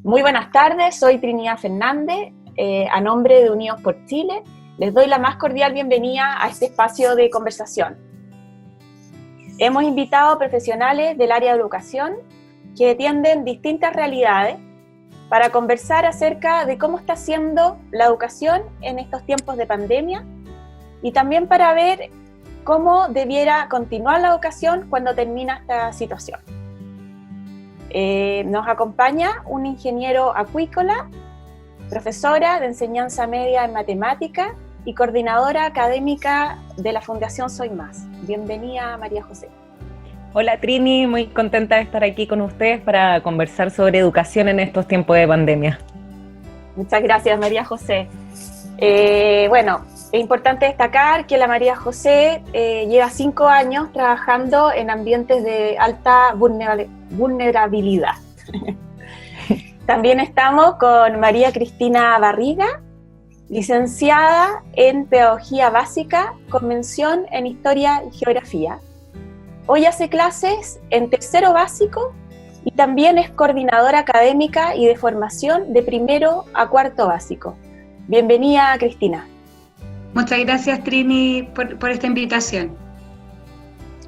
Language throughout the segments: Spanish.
Muy buenas tardes, soy Trinidad Fernández, a nombre de Unidos por Chile, les doy la más cordial bienvenida a este espacio de conversación. Hemos invitado a profesionales del área de educación que atienden distintas realidades para conversar acerca de cómo está siendo la educación en estos tiempos de pandemia y también para ver cómo debiera continuar la educación cuando termina esta situación. Nos acompaña un ingeniero acuícola, profesora de enseñanza media en matemática y coordinadora académica de la Fundación Soy Más. Bienvenida, María José. Hola Trini, muy contenta de estar aquí con ustedes para conversar sobre educación en estos tiempos de pandemia. Muchas gracias, María José. Bueno, es importante destacar que la María José lleva 5 años trabajando en ambientes de alta vulnerabilidad. También estamos con María Cristina Barriga, licenciada en Pedagogía Básica, con mención en Historia y Geografía. Hoy hace clases en tercero básico y también es coordinadora académica y de formación de primero a cuarto básico. Bienvenida, Cristina. Muchas gracias, Trini, por esta invitación.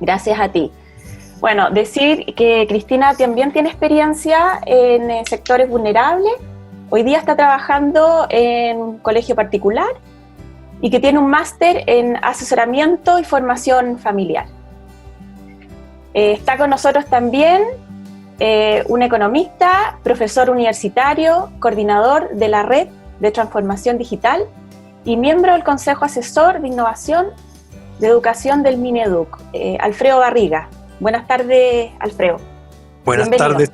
Gracias a ti. Bueno, decir que Cristina también tiene experiencia en sectores vulnerables. Hoy día está trabajando en un colegio particular y que tiene un máster en asesoramiento y formación familiar. Está con nosotros también un economista, profesor universitario, coordinador de la Red de Transformación Digital y miembro del Consejo Asesor de Innovación de Educación del Mineduc, Alfredo Barriga. Buenas tardes, Alfredo. Buenas tardes.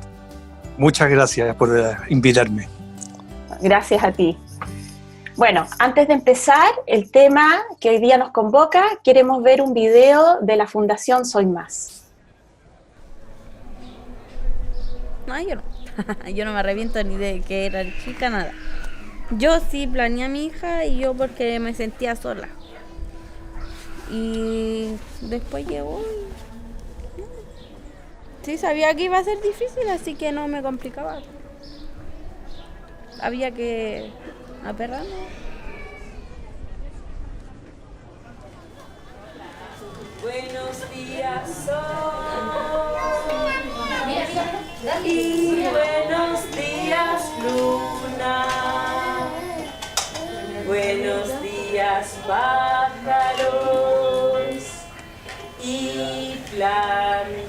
Muchas gracias por invitarme. Gracias a ti. Bueno, antes de empezar el tema que hoy día nos convoca, queremos ver un video de la Fundación Soy Más. No, yo no. Yo no me arrepiento ni de que era chica, nada. Yo sí planeé a mi hija y yo porque me sentía sola. Y después llegó y... sí, sabía que iba a ser difícil, así que no me complicaba. Había que aperrarme. Buenos días, sol. Y buenos días, luna. Buenos días, pájaros y plantas.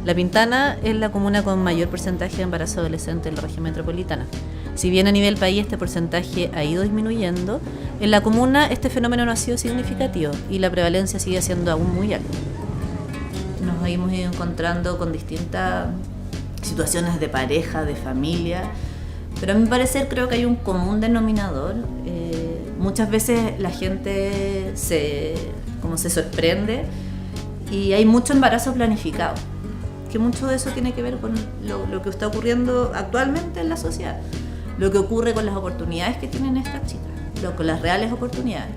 La Pintana es la comuna con mayor porcentaje de embarazo adolescente en la región metropolitana. Si bien a nivel país este porcentaje ha ido disminuyendo, en la comuna este fenómeno no ha sido significativo y la prevalencia sigue siendo aún muy alta. Nos hemos ido encontrando con distintas situaciones de pareja, de familia, pero a mi parecer creo que hay un común denominador. Muchas veces la gente se sorprende y hay mucho embarazo planificado, que mucho de eso tiene que ver con lo que está ocurriendo actualmente en la sociedad, lo que ocurre con las oportunidades que tienen estas chicas, con las reales oportunidades.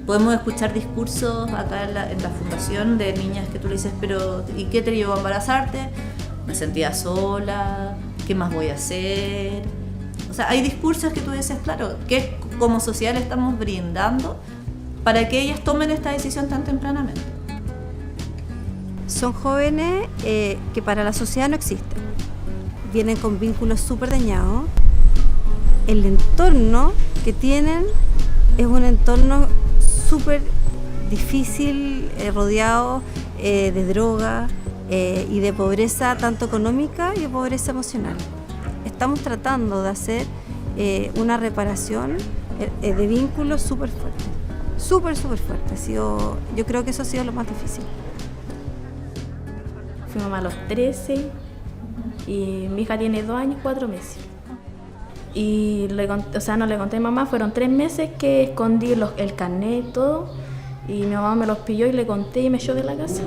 Podemos escuchar discursos acá en la fundación de niñas que tú le dices, pero ¿y qué te llevó a embarazarte? Me sentía sola, ¿qué más voy a hacer? O sea, hay discursos que tú dices, claro, que como sociedad le estamos brindando para que ellas tomen esta decisión tan tempranamente. Son jóvenes que para la sociedad no existen. Vienen con vínculos súper dañados. El entorno que tienen es un entorno súper difícil, rodeado de droga y de pobreza tanto económica y de pobreza emocional. Estamos tratando de hacer una reparación de vínculos súper fuerte. Súper fuerte. Yo creo que eso ha sido lo más difícil. Fui mamá a los 13 y mi hija tiene 2 años y 4 meses. Y no le conté a mamá, fueron 3 meses que escondí el carnet y todo. Y mi mamá me los pilló y le conté y me echó de la casa.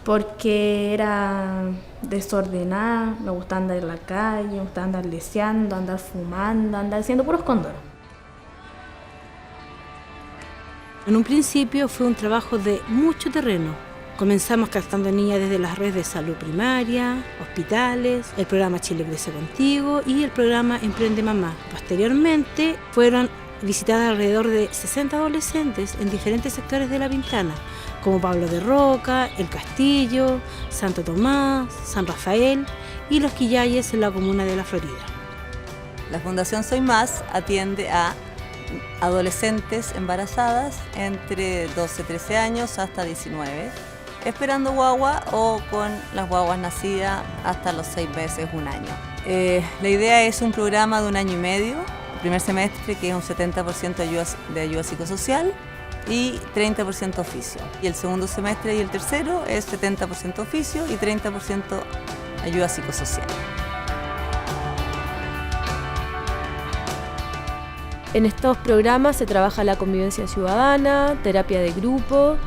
Porque era desordenada, me gustaba andar en la calle, me gustaba andar leseando, andar fumando, andar haciendo puros cóndoros. En un principio fue un trabajo de mucho terreno. Comenzamos captando niñas desde las redes de salud primaria, hospitales, el programa Chile Crece Contigo y el programa Emprende Mamá. Posteriormente fueron visitadas alrededor de 60 adolescentes en diferentes sectores de La Pintana, como Pablo de Roca, El Castillo, Santo Tomás, San Rafael y Los Quillayes en la comuna de La Florida. La Fundación Soy Más atiende a adolescentes embarazadas entre 12-13 años hasta 19, esperando guagua o con las guaguas nacidas hasta los 6 meses, 1 año. La idea es un programa de 1 año y medio, el primer semestre que es un 70% de ayuda psicosocial y 30% oficio. Y el segundo semestre y el tercero es 70% oficio y 30% ayuda psicosocial. En estos programas se trabaja la convivencia ciudadana, terapia de grupo,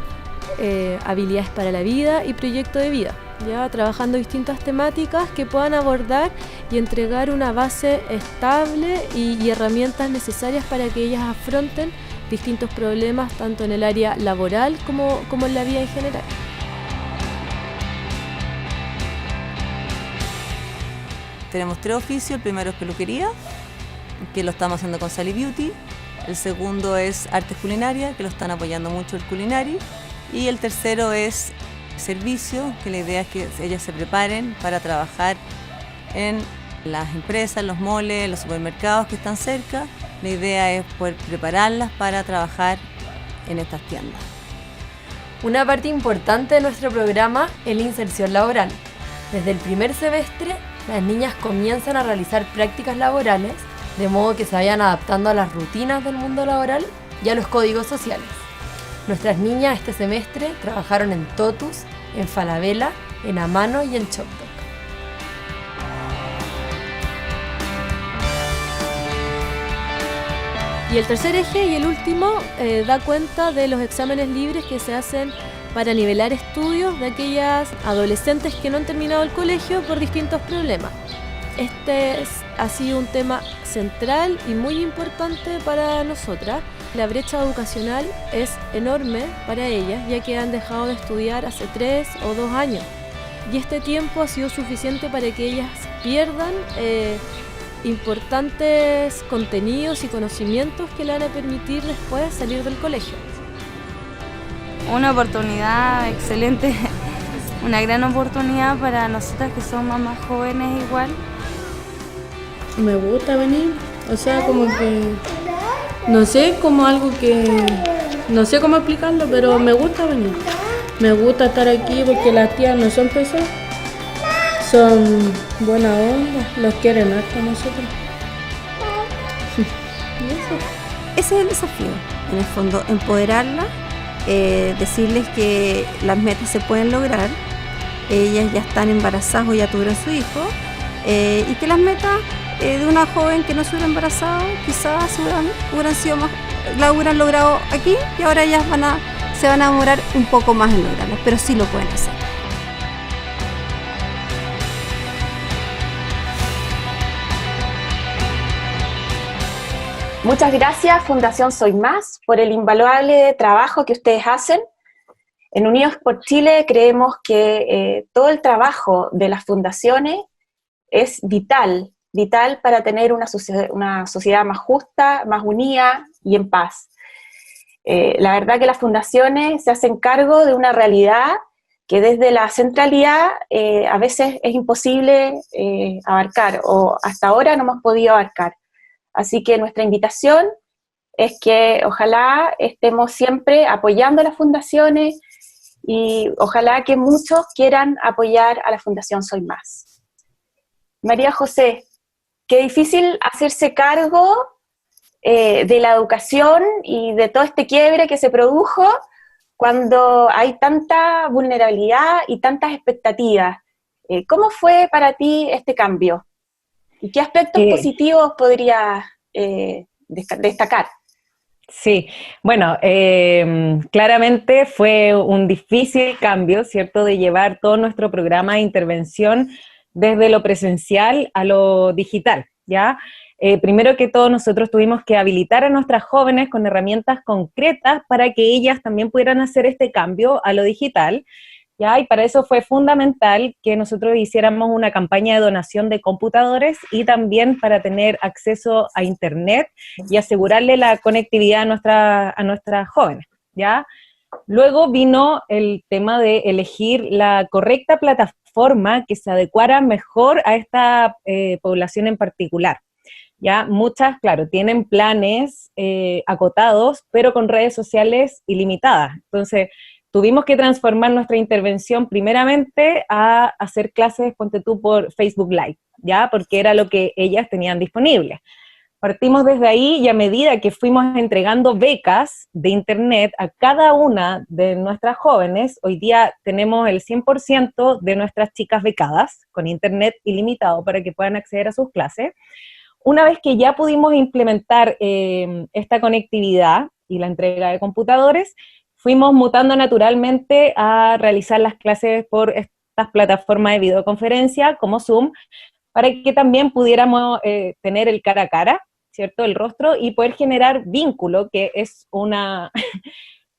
habilidades para la vida y proyecto de vida, ya trabajando distintas temáticas que puedan abordar y entregar una base estable y herramientas necesarias para que ellas afronten distintos problemas tanto en el área laboral como en la vida en general. Tenemos 3 oficios, el primero es peluquería, que lo estamos haciendo con Sally Beauty, el segundo es artes culinarias, que lo están apoyando mucho el Culinari, y el tercero es servicio, que la idea es que ellas se preparen para trabajar en las empresas, los moles, los supermercados que están cerca. La idea es poder prepararlas para trabajar en estas tiendas. Una parte importante de nuestro programa es la inserción laboral. Desde el primer semestre, las niñas comienzan a realizar prácticas laborales, de modo que se vayan adaptando a las rutinas del mundo laboral y a los códigos sociales. Nuestras niñas este semestre trabajaron en Totus, en Falabella, en Amano y en Choctaw. Y el tercer eje y el último da cuenta de los exámenes libres que se hacen para nivelar estudios de aquellas adolescentes que no han terminado el colegio por distintos problemas. Ha sido un tema central y muy importante para nosotras. La brecha educacional es enorme para ellas, ya que han dejado de estudiar hace 3 o 2 años. Y este tiempo ha sido suficiente para que ellas pierdan importantes contenidos y conocimientos que le van a permitir después salir del colegio. Una oportunidad excelente, una gran oportunidad para nosotras que somos más jóvenes igual. Me gusta venir, o sea, como que, no sé, como algo que, no sé cómo explicarlo, pero me gusta venir. Me gusta estar aquí porque las tías no son pesadas, son buena onda, los quieren harto a nosotros. Ese es el desafío, en el fondo, empoderarlas, decirles que las metas se pueden lograr, ellas ya están embarazadas o ya tuvieron su hijo, y que las metas de una joven que no se hubiera embarazado quizás hubieran sido más, la hubieran logrado aquí y ahora ellas se van a demorar un poco más en lograrlo, pero sí lo pueden hacer. Muchas gracias, Fundación Soy Más, por el invaluable trabajo que ustedes hacen. En Unidos por Chile creemos que todo el trabajo de las fundaciones es vital para tener una sociedad más justa, más unida y en paz. La verdad que las fundaciones se hacen cargo de una realidad que desde la centralidad a veces es imposible abarcar, o hasta ahora no hemos podido abarcar. Así que nuestra invitación es que ojalá estemos siempre apoyando a las fundaciones y ojalá que muchos quieran apoyar a la Fundación Soy Más. María José, qué difícil hacerse cargo de la educación y de todo este quiebre que se produjo cuando hay tanta vulnerabilidad y tantas expectativas. ¿Cómo fue para ti este cambio? ¿Y qué aspectos positivos podrías destacar? Sí, bueno, claramente fue un difícil cambio, ¿cierto?, de llevar todo nuestro programa de intervención desde lo presencial a lo digital, ¿ya? Primero que todo, nosotros tuvimos que habilitar a nuestras jóvenes con herramientas concretas para que ellas también pudieran hacer este cambio a lo digital, ¿ya? Y para eso fue fundamental que nosotros hiciéramos una campaña de donación de computadores y también para tener acceso a Internet y asegurarle la conectividad a nuestras jóvenes, ¿ya? Luego vino el tema de elegir la correcta plataforma que se adecuara mejor a esta población en particular. Ya muchas, claro, tienen planes acotados, pero con redes sociales ilimitadas. Entonces, tuvimos que transformar nuestra intervención primeramente a hacer clases, ponte tú, por Facebook Live, ¿ya? Porque era lo que ellas tenían disponible. Partimos desde ahí y a medida que fuimos entregando becas de Internet a cada una de nuestras jóvenes, hoy día tenemos el 100% de nuestras chicas becadas con Internet ilimitado para que puedan acceder a sus clases. Una vez que ya pudimos implementar esta conectividad y la entrega de computadores, fuimos mutando naturalmente a realizar las clases por estas plataformas de videoconferencia como Zoom, para que también pudiéramos tener el cara a cara, ¿cierto?, el rostro, y poder generar vínculo, que es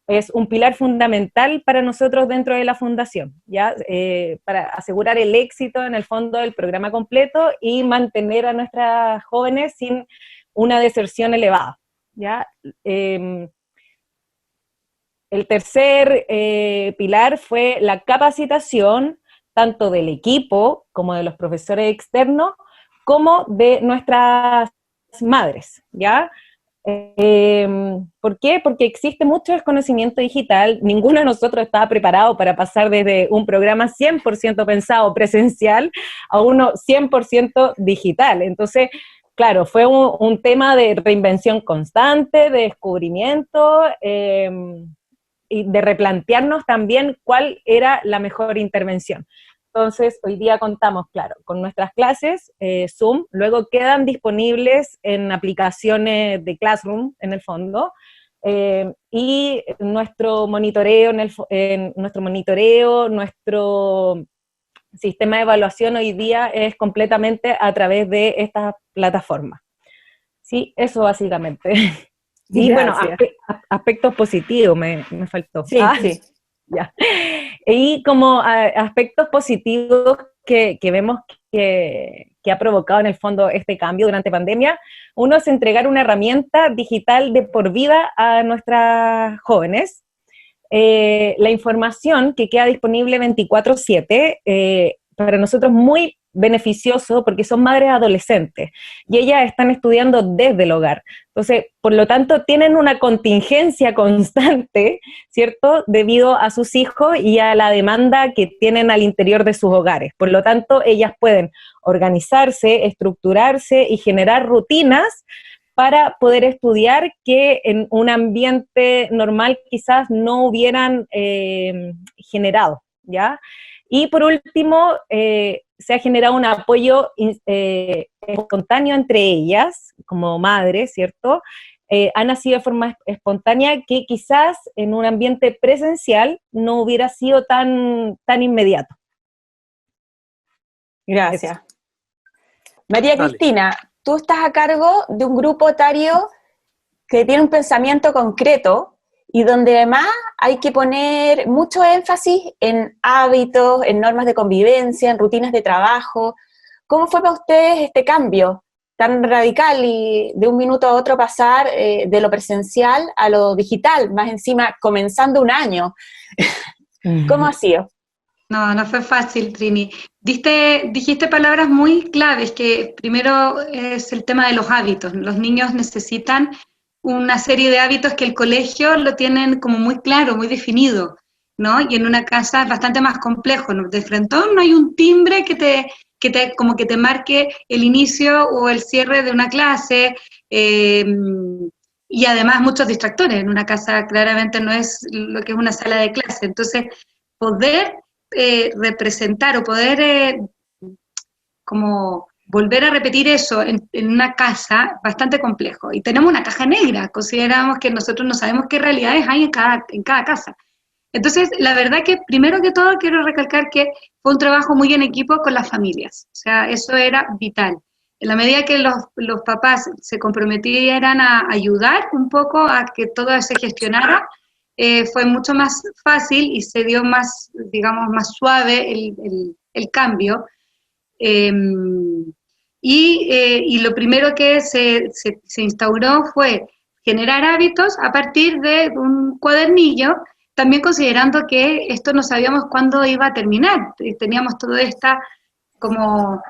es un pilar fundamental para nosotros dentro de la fundación, ¿ya? Para asegurar el éxito en el fondo del programa completo y mantener a nuestras jóvenes sin una deserción elevada, ¿ya? El tercer pilar fue la capacitación, tanto del equipo como de los profesores externos, como de nuestras madres, ¿ya? ¿Por qué? Porque existe mucho desconocimiento digital, ninguno de nosotros estaba preparado para pasar desde un programa 100% pensado presencial a uno 100% digital. Entonces, claro, fue un tema de reinvención constante, de descubrimiento, y de replantearnos también cuál era la mejor intervención. Entonces, hoy día contamos, claro, con nuestras clases, Zoom, luego quedan disponibles en aplicaciones de Classroom, en el fondo, y nuestro monitoreo, nuestro sistema de evaluación hoy día es completamente a través de esta plataforma. Sí, eso básicamente. Y bueno, aspectos positivos me faltó. Sí, sí. Ya. Y como aspectos positivos que vemos que ha provocado en el fondo este cambio durante pandemia, uno es entregar una herramienta digital de por vida a nuestras jóvenes. La información que queda disponible 24/7, para nosotros muy beneficioso porque son madres adolescentes y ellas están estudiando desde el hogar. Entonces, por lo tanto, tienen una contingencia constante, ¿cierto?, debido a sus hijos y a la demanda que tienen al interior de sus hogares. Por lo tanto, ellas pueden organizarse, estructurarse y generar rutinas para poder estudiar que en un ambiente normal quizás no hubieran generado, ¿ya? Y por último, se ha generado un apoyo espontáneo entre ellas, como madres, ¿cierto? Ha nacido de forma espontánea que quizás en un ambiente presencial no hubiera sido tan inmediato. Gracias. María Cristina, tú estás a cargo de un grupo etario que tiene un pensamiento concreto y donde además hay que poner mucho énfasis en hábitos, en normas de convivencia, en rutinas de trabajo. ¿Cómo fue para ustedes este cambio tan radical y de un minuto a otro pasar de lo presencial a lo digital, más encima comenzando un año? ¿Cómo ha sido? No fue fácil, Trini. Dijiste palabras muy claves, que primero es el tema de los hábitos. Los niños necesitan una serie de hábitos que el colegio lo tienen como muy claro, muy definido, ¿no? Y en una casa es bastante más complejo, ¿no? De frentón no hay un timbre que te marque el inicio o el cierre de una clase, y además muchos distractores. En una casa claramente no es lo que es una sala de clase. Entonces, poder representar o poder como volver a repetir eso en una casa, bastante complejo. Y tenemos una caja negra, consideramos que nosotros no sabemos qué realidades hay en cada casa. Entonces, la verdad que, primero que todo, quiero recalcar que fue un trabajo muy en equipo con las familias. O sea, eso era vital. En la medida que los papás se comprometieran a ayudar un poco a que todo se gestionara, fue mucho más fácil y se dio más, digamos, más suave el cambio. Y lo primero que se instauró fue generar hábitos a partir de un cuadernillo, también considerando que esto no sabíamos cuándo iba a terminar. Teníamos toda esta como...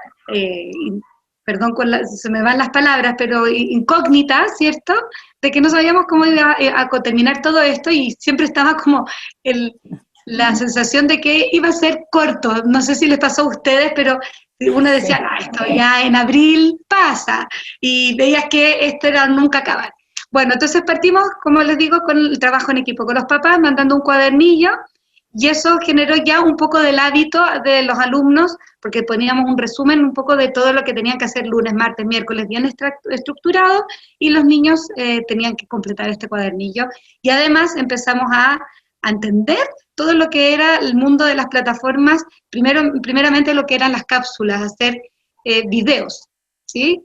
perdón, se me van las palabras, pero incógnita, ¿cierto? De que no sabíamos cómo iba a terminar todo esto y siempre estaba como la sensación de que iba a ser corto. No sé si les pasó a ustedes, pero uno decía, esto ya en abril pasa, y veías que esto era nunca acabar. Bueno, entonces partimos, como les digo, con el trabajo en equipo, con los papás, mandando un cuadernillo, y eso generó ya un poco del hábito de los alumnos, porque poníamos un resumen un poco de todo lo que tenían que hacer lunes, martes, miércoles, bien estructurado, y los niños tenían que completar este cuadernillo. Y además empezamos a entender todo lo que era el mundo de las plataformas, primeramente lo que eran las cápsulas, hacer videos, ¿sí?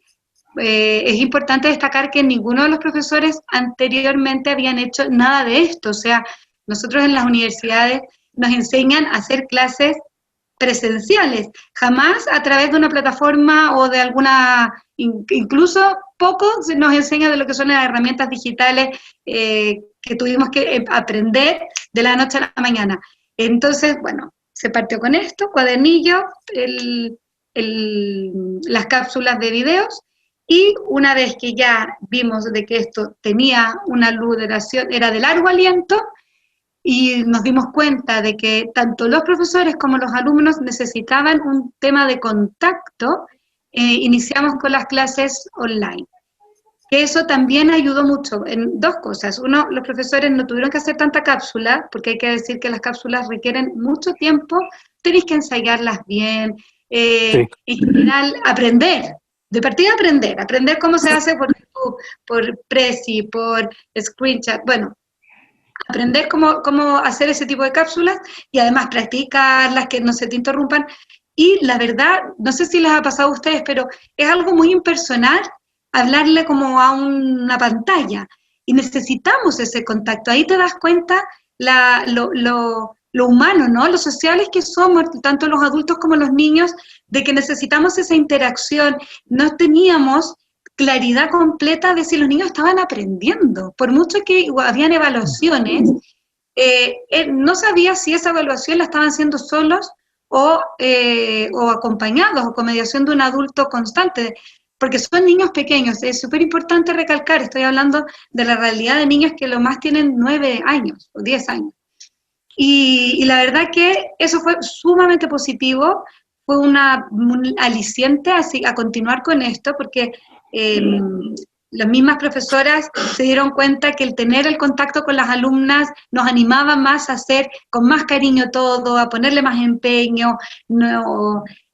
Es importante destacar que ninguno de los profesores anteriormente habían hecho nada de esto. O sea, nosotros en las universidades nos enseñan a hacer clases presenciales, jamás a través de una plataforma o de alguna, incluso poco se nos enseña de lo que son las herramientas digitales que tuvimos que aprender de la noche a la mañana. Entonces, bueno, se partió con esto, cuadernillo, las cápsulas de videos, y una vez que ya vimos de que esto tenía una duración, era de largo aliento, y nos dimos cuenta de que tanto los profesores como los alumnos necesitaban un tema de contacto, iniciamos con las clases online. Que eso también ayudó mucho en dos cosas. Uno, los profesores no tuvieron que hacer tanta cápsula, porque hay que decir que las cápsulas requieren mucho tiempo, tenéis que ensayarlas bien, sí. En general aprender, de partida aprender cómo se hace por YouTube, por Prezi, por Screenshot, bueno, aprender cómo hacer ese tipo de cápsulas y además practicarlas, que no se te interrumpan. Y la verdad, no sé si les ha pasado a ustedes, pero es algo muy impersonal hablarle como a una pantalla, y necesitamos ese contacto. Ahí te das cuenta lo humano, ¿no? Lo sociales que somos, tanto los adultos como los niños, de que necesitamos esa interacción. No teníamos claridad completa de si los niños estaban aprendiendo, por mucho que habían evaluaciones, no sabía si esa evaluación la estaban haciendo solos o acompañados, o con mediación de un adulto constante, porque son niños pequeños. Es súper importante recalcar, estoy hablando de la realidad de niños que lo más tienen 9 años o 10 años. Y la verdad que eso fue sumamente positivo, fue un aliciente a continuar con esto, porque las mismas profesoras se dieron cuenta que el tener el contacto con las alumnas nos animaba más a hacer con más cariño todo, a ponerle más empeño.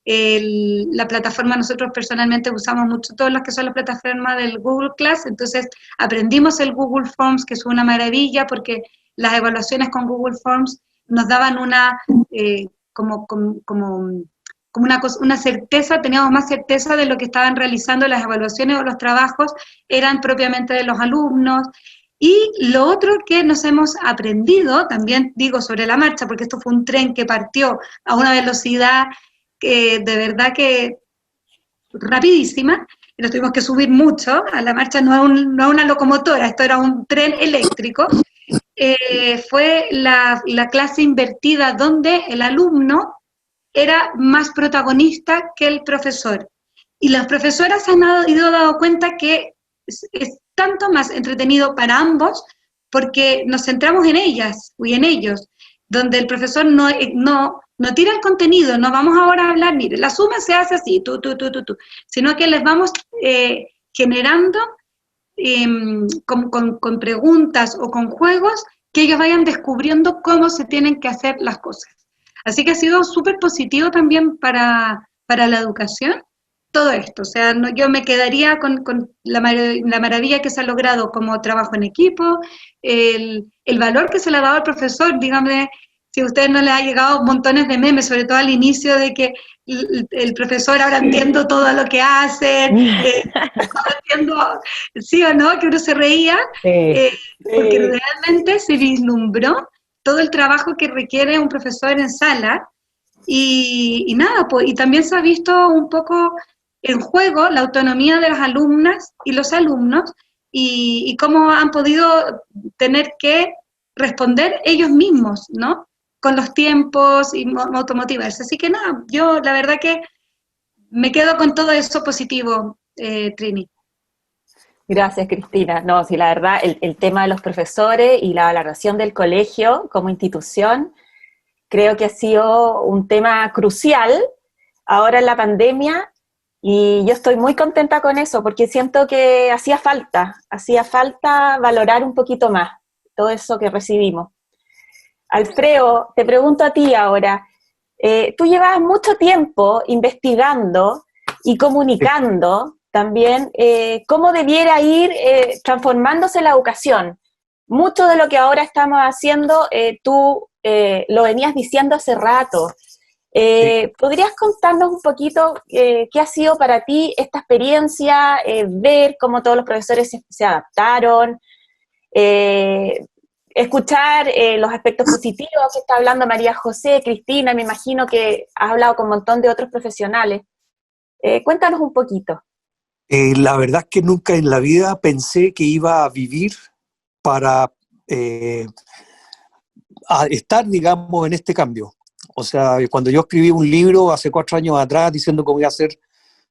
La plataforma, nosotros personalmente usamos mucho todas las que son las plataformas del Google Class, entonces aprendimos el Google Forms, que es una maravilla, porque las evaluaciones con Google Forms nos daban una una certeza, teníamos más certeza de lo que estaban realizando las evaluaciones o los trabajos, eran propiamente de los alumnos. Y lo otro que nos hemos aprendido, también digo sobre la marcha, porque esto fue un tren que partió a una velocidad que de verdad que rapidísima, y nos tuvimos que subir mucho, a la marcha no a una locomotora, esto era un tren eléctrico, fue la clase invertida, donde el alumno era más protagonista que el profesor. Y las profesoras han ido dando cuenta que es tanto más entretenido para ambos, porque nos centramos en ellas y en ellos, donde el profesor no tira el contenido, no vamos ahora a hablar, mire, la suma se hace así, tú, sino que les vamos generando con preguntas o con juegos que ellos vayan descubriendo cómo se tienen que hacer las cosas. Así que ha sido súper positivo también para la educación, todo esto. O sea, yo me quedaría con la maravilla que se ha logrado como trabajo en equipo, el valor que se le ha dado al profesor. Dígame si a usted no le ha llegado montones de memes, sobre todo al inicio, de que el profesor ahora entiendo todo lo que hace, entiendo, sí o no, que uno se reía, porque realmente se vislumbró todo el trabajo que requiere un profesor en sala, y nada, pues, y también se ha visto un poco en juego la autonomía de las alumnas y los alumnos, y cómo han podido tener que responder ellos mismos, ¿no? Con los tiempos y automotivarse. Así que nada, yo la verdad que me quedo con todo eso positivo, Trini. Gracias, Cristina. No, sí, la verdad, el tema de los profesores y la valoración del colegio como institución, creo que ha sido un tema crucial ahora en la pandemia, y yo estoy muy contenta con eso, porque siento que hacía falta valorar un poquito más todo eso que recibimos. Alfredo, te pregunto a ti ahora, tú llevas mucho tiempo investigando y comunicando también cómo debiera ir transformándose la educación. Mucho de lo que ahora estamos haciendo, tú lo venías diciendo hace rato. ¿Podrías contarnos un poquito qué ha sido para ti esta experiencia, ver cómo todos los profesores se adaptaron, escuchar los aspectos positivos que está hablando María José, Cristina? Me imagino que has hablado con un montón de otros profesionales. Cuéntanos un poquito. La verdad es que nunca en la vida pensé que iba a vivir para a estar, digamos, en este cambio. O sea, cuando yo escribí un libro hace 4 años atrás diciendo que voy a hacer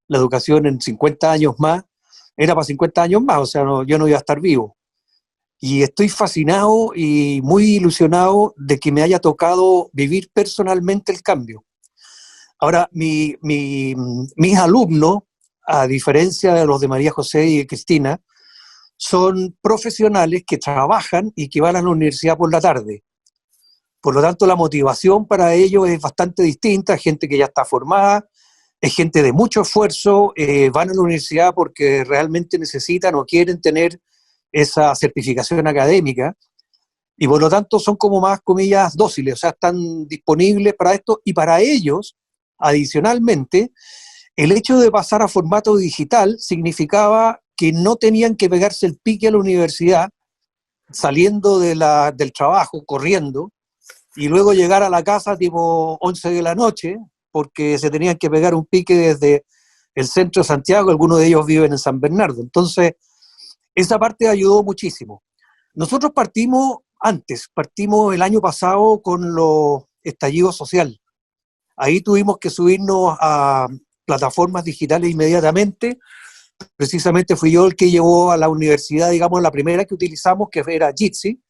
la educación en 50 años más, era para 50 años más, o sea, yo no iba a estar vivo. Y estoy fascinado y muy ilusionado de que me haya tocado vivir personalmente el cambio. Ahora, mis alumnos, a diferencia de los de María José y de Cristina, son profesionales que trabajan y que van a la universidad por la tarde. Por lo tanto, la motivación para ellos es bastante distinta. Gente que ya está formada, es gente de mucho esfuerzo, van a la universidad porque realmente necesitan o quieren tener esa certificación académica, y por lo tanto son como más, comillas, dóciles, o sea, están disponibles para esto. Y para ellos, adicionalmente, el hecho de pasar a formato digital significaba que no tenían que pegarse el pique a la universidad, saliendo del trabajo, corriendo, y luego llegar a la casa tipo 11 de la noche, porque se tenían que pegar un pique desde el centro de Santiago. Algunos de ellos viven en San Bernardo. Entonces, esa parte ayudó muchísimo. Nosotros partimos el año pasado con los estallidos sociales. Ahí tuvimos que subirnos a plataformas digitales inmediatamente. Precisamente fui yo el que llevó a la universidad, digamos, la primera que utilizamos, que era Jitsi,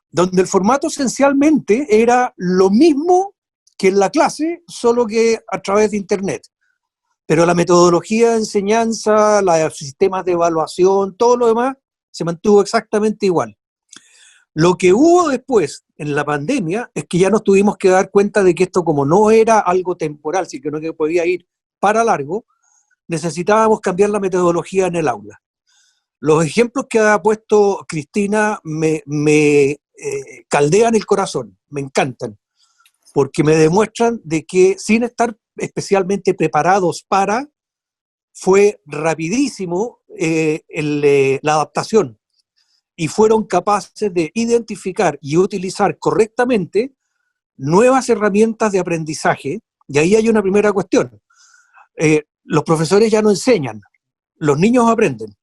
donde el formato esencialmente era lo mismo que en la clase, solo que a través de internet. Pero la metodología de enseñanza, los sistemas de evaluación, todo lo demás se mantuvo exactamente igual. Lo que hubo después, en la pandemia, es que ya nos tuvimos que dar cuenta de que esto, como no era algo temporal, sino que podía ir para largo, necesitábamos cambiar la metodología en el aula. Los ejemplos que ha puesto Cristina me caldean el corazón, me encantan, porque me demuestran de que sin estar especialmente preparados fue rapidísimo la adaptación, y fueron capaces de identificar y utilizar correctamente nuevas herramientas de aprendizaje. Y ahí hay una primera cuestión. Los profesores ya no enseñan, los niños aprenden.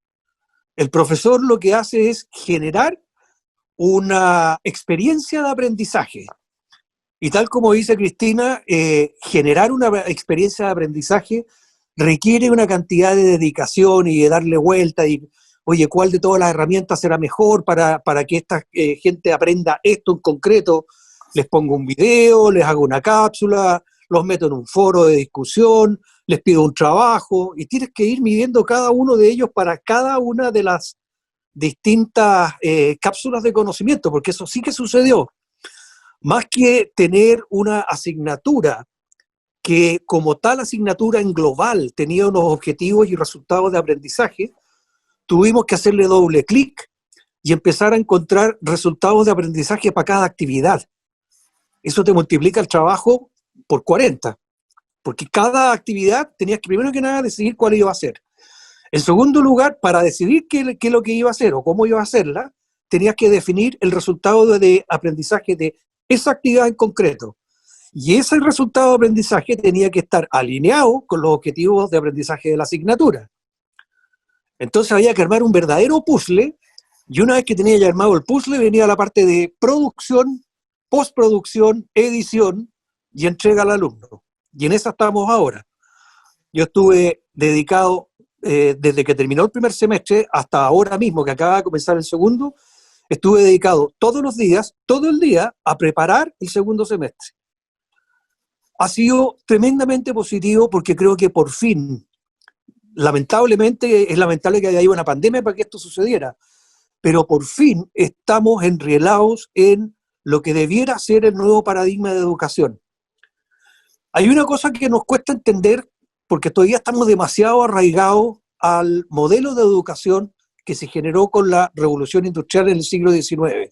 El profesor lo que hace es generar una experiencia de aprendizaje. Y tal como dice Cristina, generar una experiencia de aprendizaje requiere una cantidad de dedicación y de darle vuelta y, oye, ¿cuál de todas las herramientas será mejor para que esta gente aprenda esto en concreto? Les pongo un video, les hago una cápsula, los meto en un foro de discusión, les pido un trabajo, y tienes que ir midiendo cada uno de ellos para cada una de las distintas cápsulas de conocimiento, porque eso sí que sucedió. Más que tener una asignatura que como tal asignatura en global tenía unos objetivos y resultados de aprendizaje, tuvimos que hacerle doble clic y empezar a encontrar resultados de aprendizaje para cada actividad. Eso te multiplica el trabajo por 40, porque cada actividad tenías que primero que nada decidir cuál iba a hacer. En segundo lugar, para decidir qué es lo que iba a hacer o cómo iba a hacerla, tenías que definir el resultado de aprendizaje de esa actividad en concreto. Y ese resultado de aprendizaje tenía que estar alineado con los objetivos de aprendizaje de la asignatura. Entonces había que armar un verdadero puzzle, y una vez que tenía ya armado el puzzle, venía la parte de producción, postproducción, edición y entrega al alumno. Y en esa estamos ahora. Yo estuve dedicado, desde que terminó el primer semestre hasta ahora mismo, que acaba de comenzar el segundo, estuve dedicado todos los días, todo el día, a preparar el segundo semestre. Ha sido tremendamente positivo porque creo que por fin, lamentablemente, es lamentable que haya habido una pandemia para que esto sucediera, pero por fin estamos enrielados en lo que debiera ser el nuevo paradigma de educación. Hay una cosa que nos cuesta entender porque todavía estamos demasiado arraigados al modelo de educación que se generó con la revolución industrial en el siglo XIX.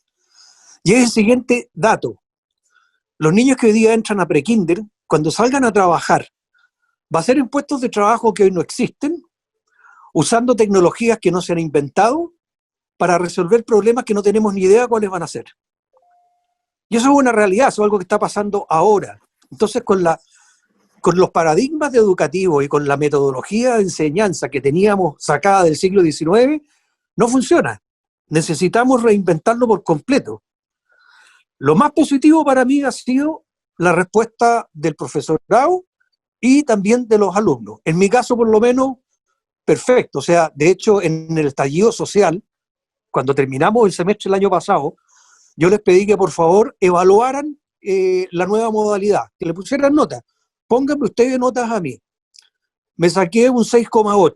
Y es el siguiente dato. Los niños que hoy día entran a prekinder, cuando salgan a trabajar, va a ser en puestos de trabajo que hoy no existen, usando tecnologías que no se han inventado, para resolver problemas que no tenemos ni idea cuáles van a ser. Y eso es una realidad, eso es algo que está pasando ahora. Entonces, con los paradigmas educativos y con la metodología de enseñanza que teníamos sacada del siglo XIX, no funciona. Necesitamos reinventarlo por completo. Lo más positivo para mí ha sido la respuesta del profesorado y también de los alumnos. En mi caso, por lo menos, perfecto. O sea, de hecho, en el estallido social, cuando terminamos el semestre el año pasado, yo les pedí que por favor evaluaran la nueva modalidad, que le pusieran notas. Pónganme ustedes notas a mí. Me saqué un 6,8.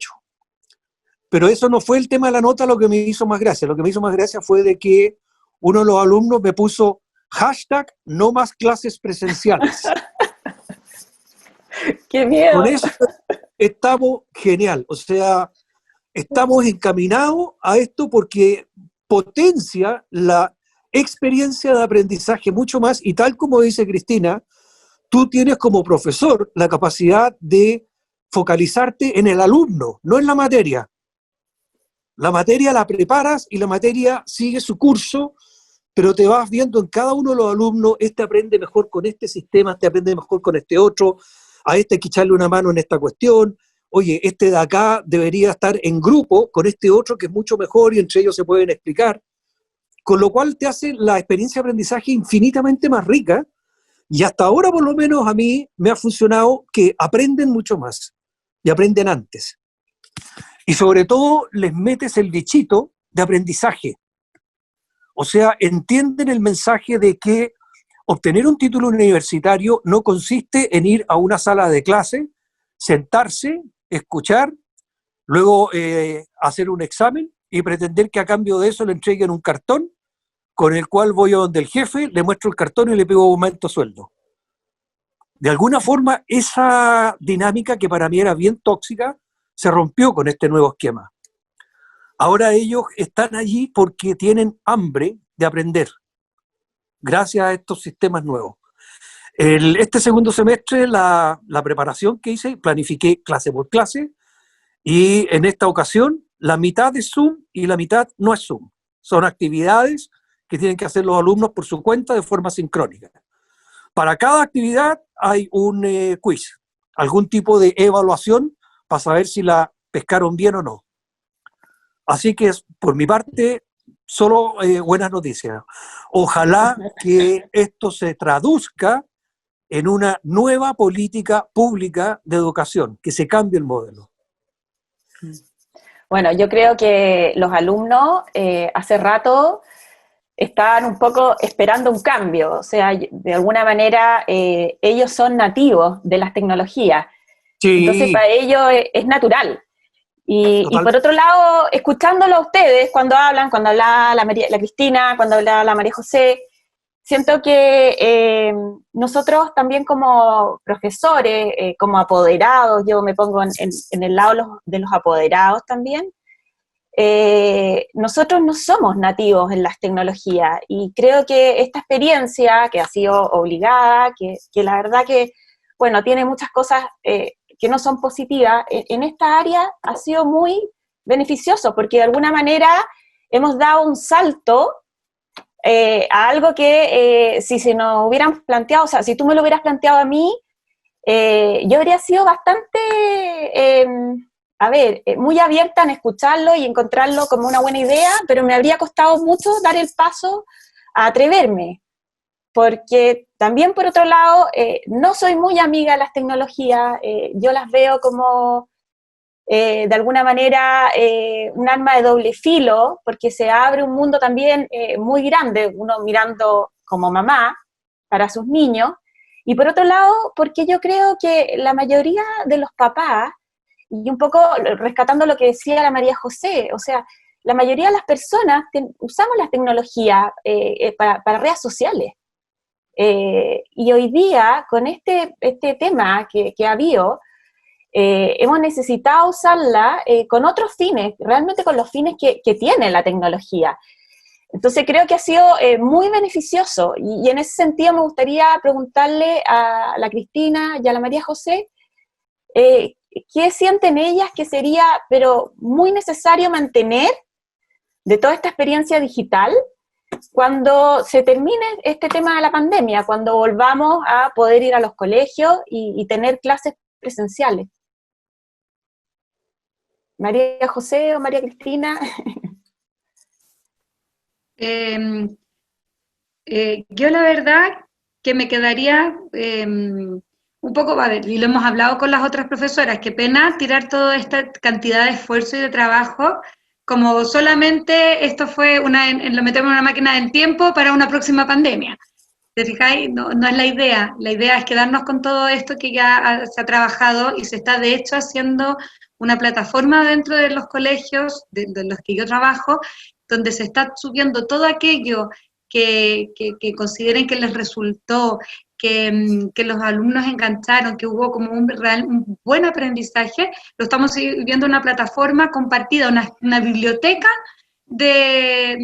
Pero eso no fue el tema de la nota lo que me hizo más gracia. Lo que me hizo más gracia fue de que uno de los alumnos me puso hashtag no más clases presenciales. ¡Qué miedo! Con eso estamos genial. O sea, estamos encaminados a esto porque potencia la experiencia de aprendizaje mucho más, y tal como dice Cristina, tú tienes como profesor la capacidad de focalizarte en el alumno, no en la materia. La materia la preparas y la materia sigue su curso, pero te vas viendo en cada uno de los alumnos, este aprende mejor con este sistema, este aprende mejor con este otro, a este hay que echarle una mano en esta cuestión, oye, este de acá debería estar en grupo con este otro que es mucho mejor y entre ellos se pueden explicar, con lo cual te hace la experiencia de aprendizaje infinitamente más rica, y hasta ahora por lo menos a mí me ha funcionado que aprenden mucho más y aprenden antes. Y sobre todo les metes el bichito de aprendizaje. O sea, entienden el mensaje de que obtener un título universitario no consiste en ir a una sala de clase, sentarse, escuchar, luego hacer un examen y pretender que a cambio de eso le entreguen un cartón con el cual voy a donde el jefe, le muestro el cartón y le pido un aumento de sueldo. De alguna forma, esa dinámica que para mí era bien tóxica, se rompió con este nuevo esquema. Ahora ellos están allí porque tienen hambre de aprender, gracias a estos sistemas nuevos. Este segundo semestre, la preparación que hice, planifiqué clase por clase, y en esta ocasión, la mitad es Zoom y la mitad no es Zoom. Son actividades que tienen que hacer los alumnos por su cuenta de forma sincrónica. Para cada actividad hay un quiz, algún tipo de evaluación para saber si la pescaron bien o no. Así que por mi parte, solo buenas noticias. Ojalá que esto se traduzca en una nueva política pública de educación, que se cambie el modelo. Bueno, yo creo que los alumnos hace rato estaban un poco esperando un cambio, o sea, de alguna manera ellos son nativos de las tecnologías, sí. Entonces para ellos es natural. Y por otro lado, escuchándolo a ustedes cuando hablaba la Cristina, cuando hablaba la María José, siento que nosotros también como profesores, como apoderados, yo me pongo en el lado de los apoderados también, nosotros no somos nativos en las tecnologías y creo que esta experiencia que ha sido obligada, que la verdad que, bueno, tiene muchas cosas que no son positivas, en esta área ha sido muy beneficioso porque de alguna manera hemos dado un salto a algo que si se nos hubieran planteado, o sea, si tú me lo hubieras planteado a mí, yo habría sido bastante, muy abierta en escucharlo y encontrarlo como una buena idea, pero me habría costado mucho dar el paso a atreverme, porque también por otro lado, no soy muy amiga de las tecnologías, yo las veo como de alguna manera un arma de doble filo, porque se abre un mundo también muy grande, uno mirando como mamá para sus niños, y por otro lado, porque yo creo que la mayoría de los papás, y un poco rescatando lo que decía la María José, o sea, la mayoría de las personas usamos las tecnologías para redes sociales, y hoy día, con este tema que ha habido, hemos necesitado usarla con otros fines, realmente con los fines que tiene la tecnología. Entonces creo que ha sido muy beneficioso y en ese sentido me gustaría preguntarle a la Cristina y a la María José qué sienten ellas que sería pero muy necesario mantener de toda esta experiencia digital cuando se termine este tema de la pandemia, cuando volvamos a poder ir a los colegios y tener clases presenciales. María José o María Cristina. Yo la verdad que me quedaría un poco, a ver, y lo hemos hablado con las otras profesoras, qué pena tirar toda esta cantidad de esfuerzo y de trabajo como solamente esto fue lo metemos en una máquina del tiempo para una próxima pandemia. ¿Te fijáis? No es la idea es quedarnos con todo esto que ya se ha trabajado y se está de hecho haciendo una plataforma dentro de los colegios de los que yo trabajo, donde se está subiendo todo aquello que consideren que les resultó, que los alumnos engancharon, que hubo como un buen aprendizaje, lo estamos viendo en una plataforma compartida, una biblioteca de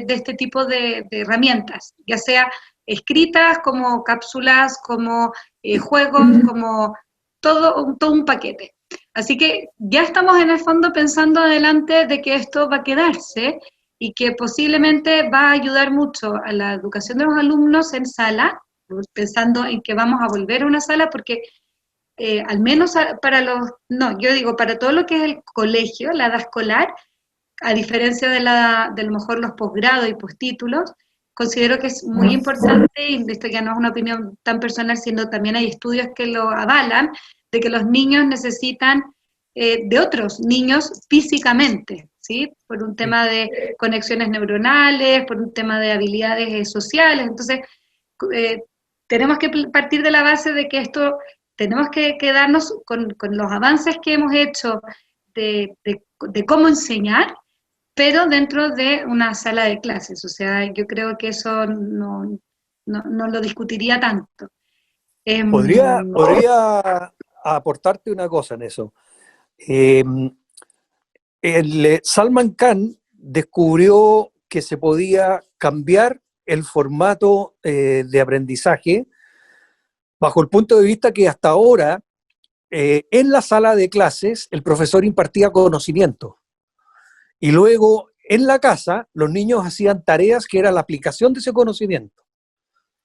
este tipo de herramientas, ya sea escritas, como cápsulas, como juegos, como todo un paquete. Así que ya estamos en el fondo pensando adelante de que esto va a quedarse y que posiblemente va a ayudar mucho a la educación de los alumnos en sala, pensando en que vamos a volver a una sala, porque al menos para para todo lo que es el colegio, la edad escolar, a diferencia de lo mejor los posgrados y postítulos, considero que es muy importante, y esto ya no es una opinión tan personal, sino también hay estudios que lo avalan, de que los niños necesitan de otros niños físicamente, ¿sí? Por un tema de conexiones neuronales, por un tema de habilidades sociales. Entonces, tenemos que partir de la base de que esto, tenemos que quedarnos con los avances que hemos hecho de cómo enseñar, pero dentro de una sala de clases. O sea, yo creo que eso no lo discutiría tanto. Podría aportarte una cosa en eso. Salman Khan descubrió que se podía cambiar el formato de aprendizaje bajo el punto de vista que hasta ahora en la sala de clases el profesor impartía conocimiento y luego en la casa los niños hacían tareas que era la aplicación de ese conocimiento.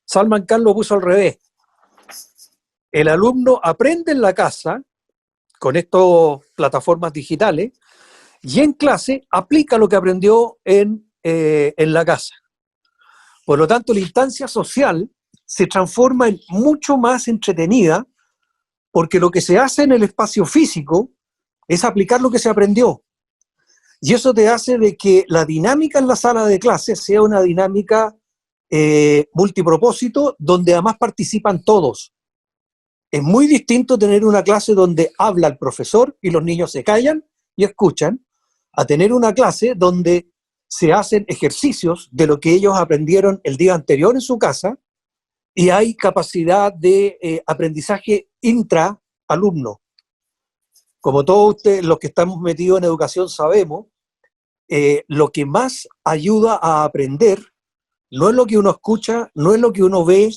Salman Khan lo puso al revés. El alumno aprende en la casa con estas plataformas digitales y en clase aplica lo que aprendió en la casa. Por lo tanto, la instancia social se transforma en mucho más entretenida porque lo que se hace en el espacio físico es aplicar lo que se aprendió. Y eso te hace de que la dinámica en la sala de clases sea una dinámica multipropósito donde además participan todos. Es muy distinto tener una clase donde habla el profesor y los niños se callan y escuchan, a tener una clase donde se hacen ejercicios de lo que ellos aprendieron el día anterior en su casa y hay capacidad de aprendizaje intra-alumno. Como todos ustedes, los que estamos metidos en educación, sabemos, lo que más ayuda a aprender no es lo que uno escucha, no es lo que uno ve,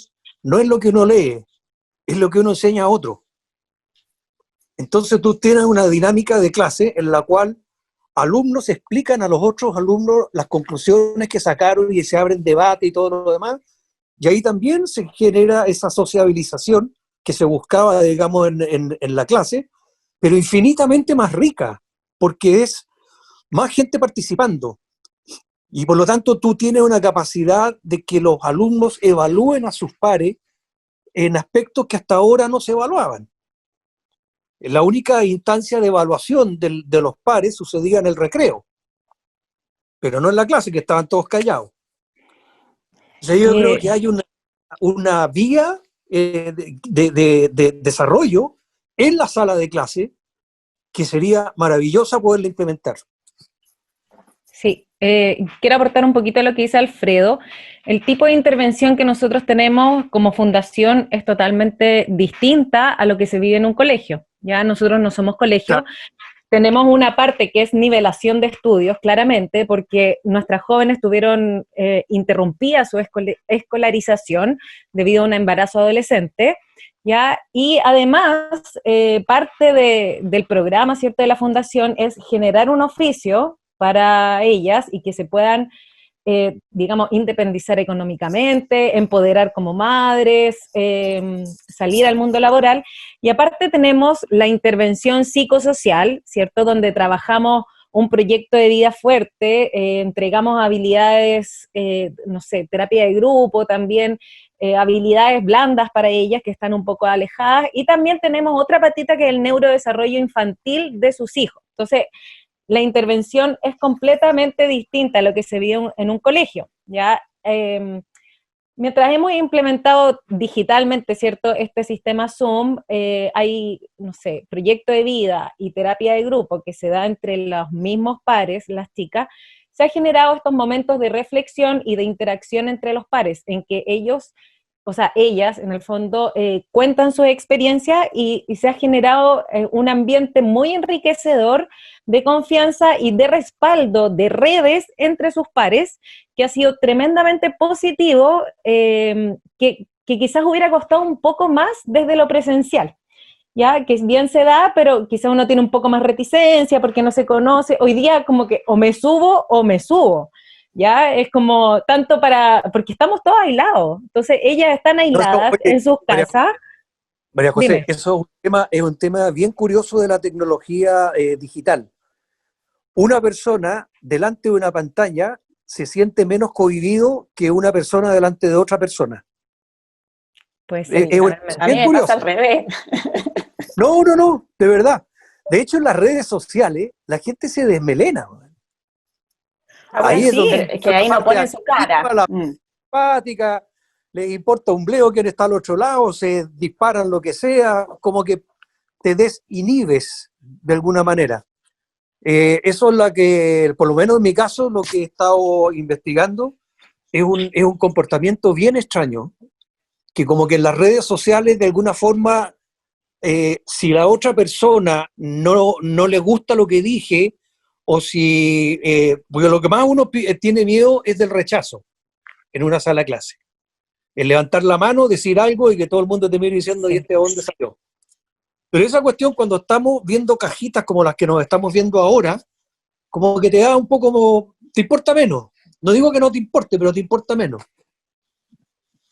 no es lo que uno lee, es lo que uno enseña a otro. Entonces tú tienes una dinámica de clase en la cual alumnos explican a los otros alumnos las conclusiones que sacaron y se abren debate y todo lo demás, y ahí también se genera esa sociabilización que se buscaba, digamos, en la clase, pero infinitamente más rica, porque es más gente participando. Y por lo tanto tú tienes una capacidad de que los alumnos evalúen a sus pares en aspectos que hasta ahora no se evaluaban. La única instancia de evaluación de los pares sucedía en el recreo, pero no en la clase, que estaban todos callados. O sea, yo creo que hay una vía de desarrollo en la sala de clase que sería maravillosa poderla implementar. Sí, quiero aportar un poquito a lo que dice Alfredo. El tipo de intervención que nosotros tenemos como fundación es totalmente distinta a lo que se vive en un colegio. Ya nosotros no somos colegio, tenemos una parte que es nivelación de estudios, claramente, porque nuestras jóvenes tuvieron interrumpida su escolarización debido a un embarazo adolescente, ¿ya? Y además, parte del programa, ¿cierto?, de la fundación es generar un oficio para ellas y que se puedan, digamos, independizar económicamente, empoderar como madres, salir al mundo laboral. Y aparte tenemos la intervención psicosocial, ¿cierto?, donde trabajamos un proyecto de vida fuerte, entregamos habilidades, no sé, terapia de grupo, también habilidades blandas para ellas que están un poco alejadas, y también tenemos otra patita que es el neurodesarrollo infantil de sus hijos. Entonces, la intervención es completamente distinta a lo que se vive en un colegio, ¿ya? Mientras hemos implementado digitalmente, ¿cierto?, este sistema Zoom, hay, no sé, proyecto de vida y terapia de grupo que se da entre los mismos pares, las chicas, se han generado estos momentos de reflexión y de interacción entre los pares, en que ellos, o sea, ellas, en el fondo, cuentan su experiencia y se ha generado un ambiente muy enriquecedor de confianza y de respaldo de redes entre sus pares, que ha sido tremendamente positivo, que quizás hubiera costado un poco más desde lo presencial, ya que bien se da, pero quizás uno tiene un poco más reticencia porque no se conoce. Hoy día como que o me subo, ya es como tanto porque estamos todos aislados, entonces ellas están aisladas en sus casas. María José, Dime. eso es un tema bien curioso de la tecnología digital. Una persona delante de una pantalla se siente menos cohibido que una persona delante de otra persona. Pues sí, a mí me pasa al revés. No, de verdad. De hecho, en las redes sociales, la gente se desmelena. Ahí es donde es que ahí no ponen su cara. La simpática, les importa un bledo quién está al otro lado, se disparan lo que sea, como que te desinhibes de alguna manera. Eso es lo que, por lo menos en mi caso, lo que he estado investigando es un comportamiento bien extraño, que como que en las redes sociales de alguna forma, si la otra persona no le gusta lo que dije, o si, porque lo que más uno tiene miedo es del rechazo en una sala de clase. El levantar la mano, decir algo y que todo el mundo te mire diciendo, ¿y este de dónde salió? Pero esa cuestión, cuando estamos viendo cajitas como las que nos estamos viendo ahora, como que te da un poco como, te importa menos. No digo que no te importe, pero te importa menos.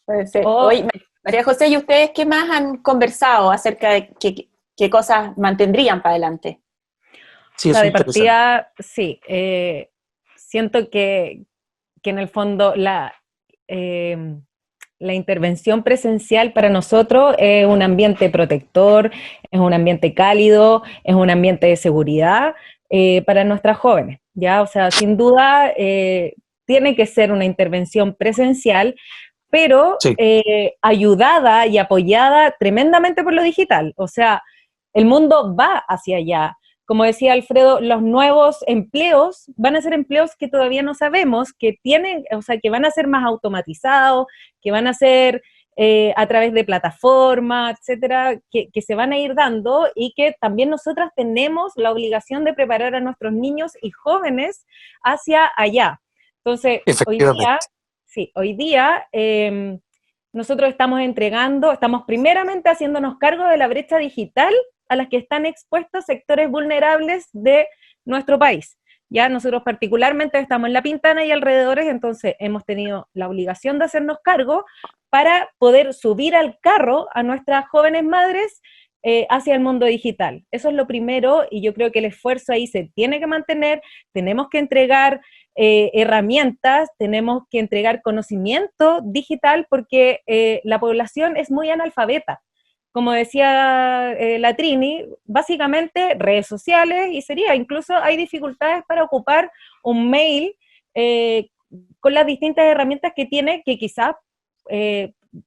Puede ser. Oye, María José, ¿y ustedes qué más han conversado acerca de qué cosas mantendrían para adelante? Sí, de partida, sí. Siento que en el fondo la intervención presencial para nosotros es un ambiente protector, es un ambiente cálido, es un ambiente de seguridad para nuestras jóvenes, ¿ya? O sea, sin duda tiene que ser una intervención presencial, pero sí, ayudada y apoyada tremendamente por lo digital. O sea, el mundo va hacia allá. como decía Alfredo, los nuevos empleos van a ser empleos que todavía no sabemos, que tienen, o sea, que van a ser más automatizados, que van a ser a través de plataformas, etcétera, que se van a ir dando, y que también nosotras tenemos la obligación de preparar a nuestros niños y jóvenes hacia allá. Entonces, hoy día nosotros estamos primeramente haciéndonos cargo de la brecha digital a las que están expuestos sectores vulnerables de nuestro país. Ya nosotros particularmente estamos en La Pintana y alrededores, entonces hemos tenido la obligación de hacernos cargo para poder subir al carro a nuestras jóvenes madres hacia el mundo digital. Eso es lo primero, y yo creo que el esfuerzo ahí se tiene que mantener. Tenemos que entregar herramientas, tenemos que entregar conocimiento digital, porque la población es muy analfabeta. Como decía la Trini, básicamente redes sociales, y incluso hay dificultades para ocupar un mail con las distintas herramientas que tiene, que quizás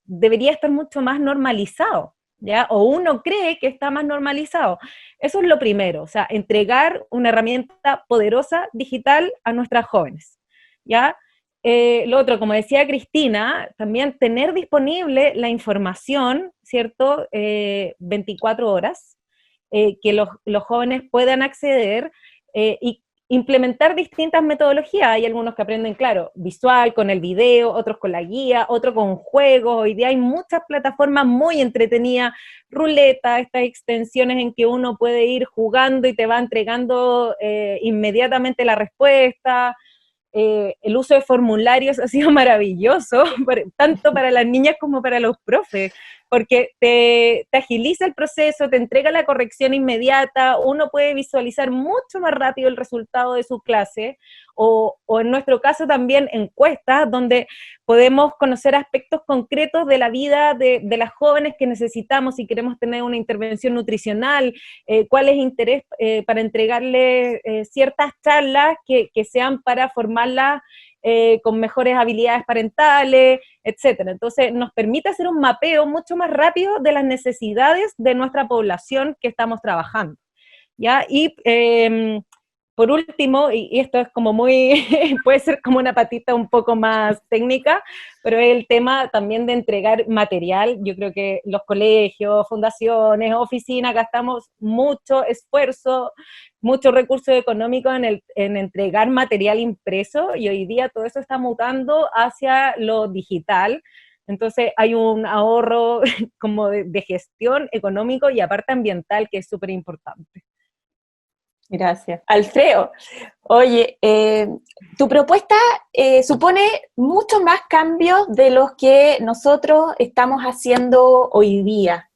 debería estar mucho más normalizado, ¿ya? O uno cree que está más normalizado. Eso es lo primero, o sea, entregar una herramienta poderosa digital a nuestras jóvenes, ¿ya? Lo otro, como decía Cristina, también tener disponible la información, ¿cierto? 24 horas, que los jóvenes puedan acceder y implementar distintas metodologías. Hay algunos que aprenden, claro, visual, con el video, otros con la guía, otros con juegos. Hoy día hay muchas plataformas muy entretenidas, ruleta, estas extensiones en que uno puede ir jugando y te va entregando inmediatamente la respuesta. El uso de formularios ha sido maravilloso, tanto para las niñas como para los profes, porque te agiliza el proceso, te entrega la corrección inmediata, uno puede visualizar mucho más rápido el resultado de su clase, o en nuestro caso también encuestas, donde podemos conocer aspectos concretos de la vida de las jóvenes que necesitamos, si queremos tener una intervención nutricional, cuál es el interés para entregarles ciertas charlas que sean para formarlas con mejores habilidades parentales, etcétera. Entonces nos permite hacer un mapeo mucho más rápido de las necesidades de nuestra población que estamos trabajando, ¿ya? Y por último, y esto es como puede ser como una patita un poco más técnica, pero es el tema también de entregar material. Yo creo que los colegios, fundaciones, oficinas, gastamos mucho esfuerzo, muchos recursos económicos en entregar material impreso, y hoy día todo eso está mutando hacia lo digital. Entonces hay un ahorro como de gestión económico y aparte ambiental que es súper importante. Gracias. Alfredo, oye, tu propuesta supone mucho más cambios de los que nosotros estamos haciendo hoy día,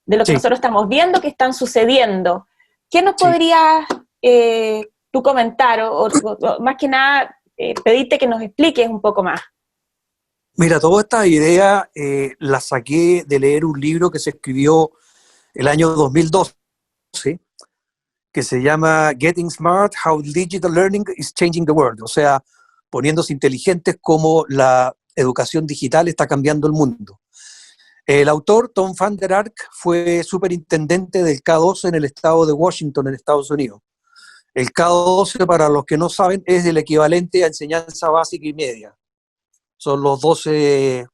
de lo que nosotros estamos viendo que están sucediendo. ¿Qué nos podrías tú comentar, o más que nada pedirte que nos expliques un poco más? Mira, toda esta idea la saqué de leer un libro que se escribió el año 2012, que se llama Getting Smart, How Digital Learning is Changing the World, o sea, poniéndose inteligentes cómo la educación digital está cambiando el mundo. El autor, Tom van der Ark, fue superintendente del K-12 en el estado de Washington, en Estados Unidos. El K-12, para los que no saben, es el equivalente a enseñanza básica y media. Son los 12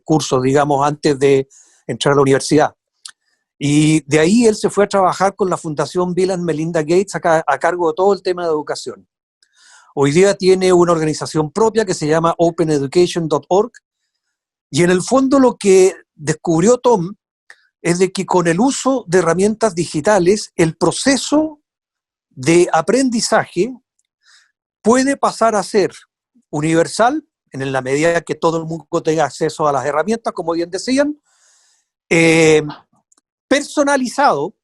cursos, digamos, antes de entrar a la universidad. Y de ahí él se fue a trabajar con la Fundación Bill and Melinda Gates a cargo de todo el tema de educación. Hoy día tiene una organización propia que se llama openeducation.org, y en el fondo lo que descubrió Tom es de que con el uso de herramientas digitales el proceso de aprendizaje puede pasar a ser universal en la medida que todo el mundo tenga acceso a las herramientas, como bien decían, personalizado,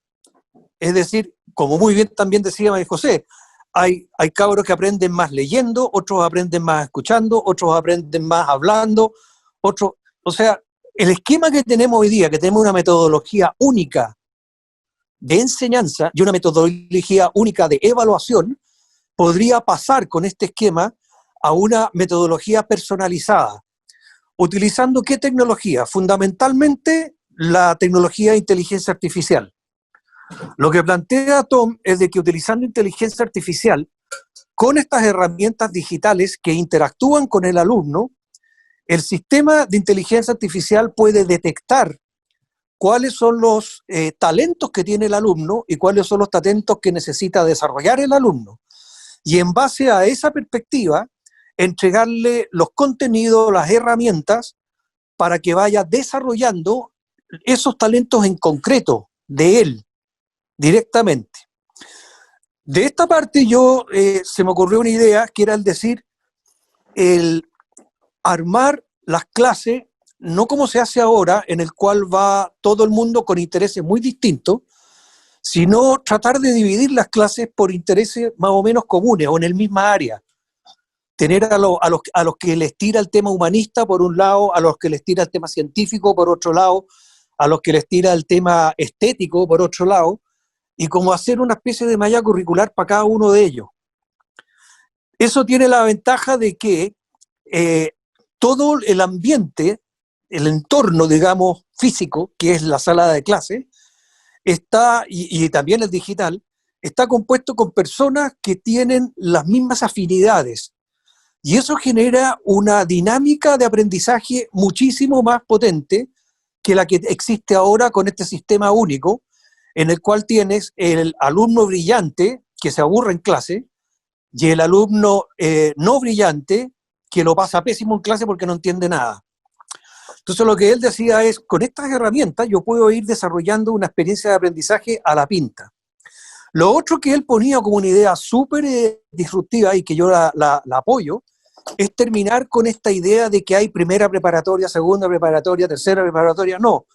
es decir, como muy bien también decía María José, hay cabros que aprenden más leyendo, otros aprenden más escuchando, otros aprenden más hablando, otros, o sea, el esquema que tenemos hoy día, que tenemos una metodología única de enseñanza y una metodología única de evaluación, podría pasar con este esquema a una metodología personalizada. ¿Utilizando qué tecnología? Fundamentalmente la tecnología de inteligencia artificial. Lo que plantea Tom es de que utilizando inteligencia artificial, con estas herramientas digitales que interactúan con el alumno, el sistema de inteligencia artificial puede detectar cuáles son los talentos que tiene el alumno y cuáles son los talentos que necesita desarrollar el alumno. Y en base a esa perspectiva, entregarle los contenidos, las herramientas, para que vaya desarrollando esos talentos en concreto de él, directamente. De esta parte se me ocurrió una idea, que era el decir, el armar las clases, no como se hace ahora, en el cual va todo el mundo con intereses muy distintos, sino tratar de dividir las clases por intereses más o menos comunes o en el misma área. Tener a los que les tira el tema humanista por un lado, a los que les tira el tema científico por otro lado, a los que les tira el tema estético por otro lado, y como hacer una especie de malla curricular para cada uno de ellos. Eso tiene la ventaja de que todo el ambiente, el entorno, digamos, físico, que es la sala de clase, está, y también el digital, está compuesto con personas que tienen las mismas afinidades. Y eso genera una dinámica de aprendizaje muchísimo más potente que la que existe ahora con este sistema único, en el cual tienes el alumno brillante que se aburre en clase y el alumno no brillante que lo pasa pésimo en clase porque no entiende nada. Entonces lo que él decía es, con estas herramientas yo puedo ir desarrollando una experiencia de aprendizaje a la pinta. Lo otro que él ponía como una idea súper disruptiva y que yo la apoyo, es terminar con esta idea de que hay primera preparatoria, segunda preparatoria, tercera preparatoria. No,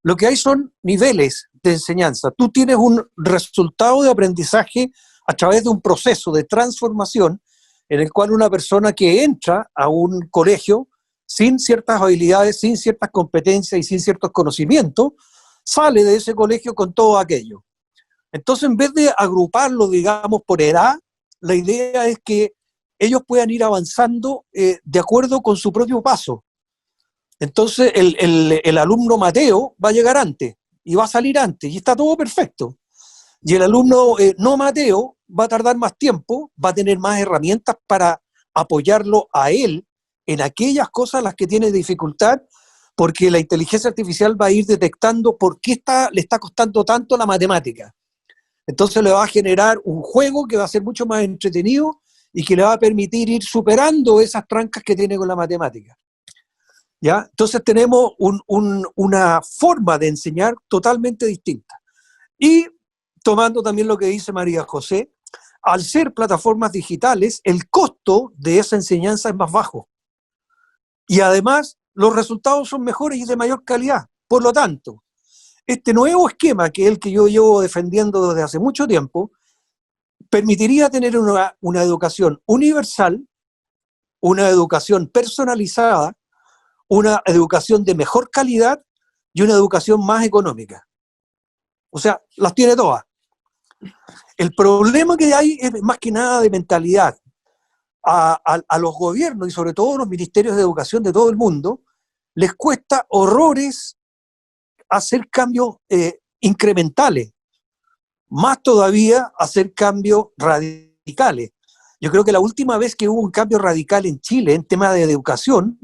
lo que hay son niveles de enseñanza. Tú tienes un resultado de aprendizaje a través de un proceso de transformación en el cual una persona que entra a un colegio sin ciertas habilidades, sin ciertas competencias y sin ciertos conocimientos, sale de ese colegio con todo aquello. Entonces, en vez de agruparlo, digamos, por edad, la idea es que ellos puedan ir avanzando de acuerdo con su propio paso. Entonces, el alumno Mateo va a llegar antes y va a salir antes y está todo perfecto. Y el alumno no Mateo va a tardar más tiempo, va a tener más herramientas para apoyarlo a él en aquellas cosas en las que tiene dificultad, porque la inteligencia artificial va a ir detectando por qué le está costando tanto la matemática. Entonces le va a generar un juego que va a ser mucho más entretenido y que le va a permitir ir superando esas trancas que tiene con la matemática. ¿Ya? Entonces tenemos una forma de enseñar totalmente distinta. Y tomando también lo que dice María José, al ser plataformas digitales, el costo de esa enseñanza es más bajo. Y además, los resultados son mejores y de mayor calidad. Por lo tanto, este nuevo esquema, que es el que yo llevo defendiendo desde hace mucho tiempo, permitiría tener una educación universal, una educación personalizada, una educación de mejor calidad y una educación más económica. O sea, las tiene todas. El problema que hay es más que nada de mentalidad. A los gobiernos y sobre todo a los ministerios de educación de todo el mundo les cuesta horrores hacer cambios incrementales, más todavía hacer cambios radicales. Yo creo que la última vez que hubo un cambio radical en Chile en tema de educación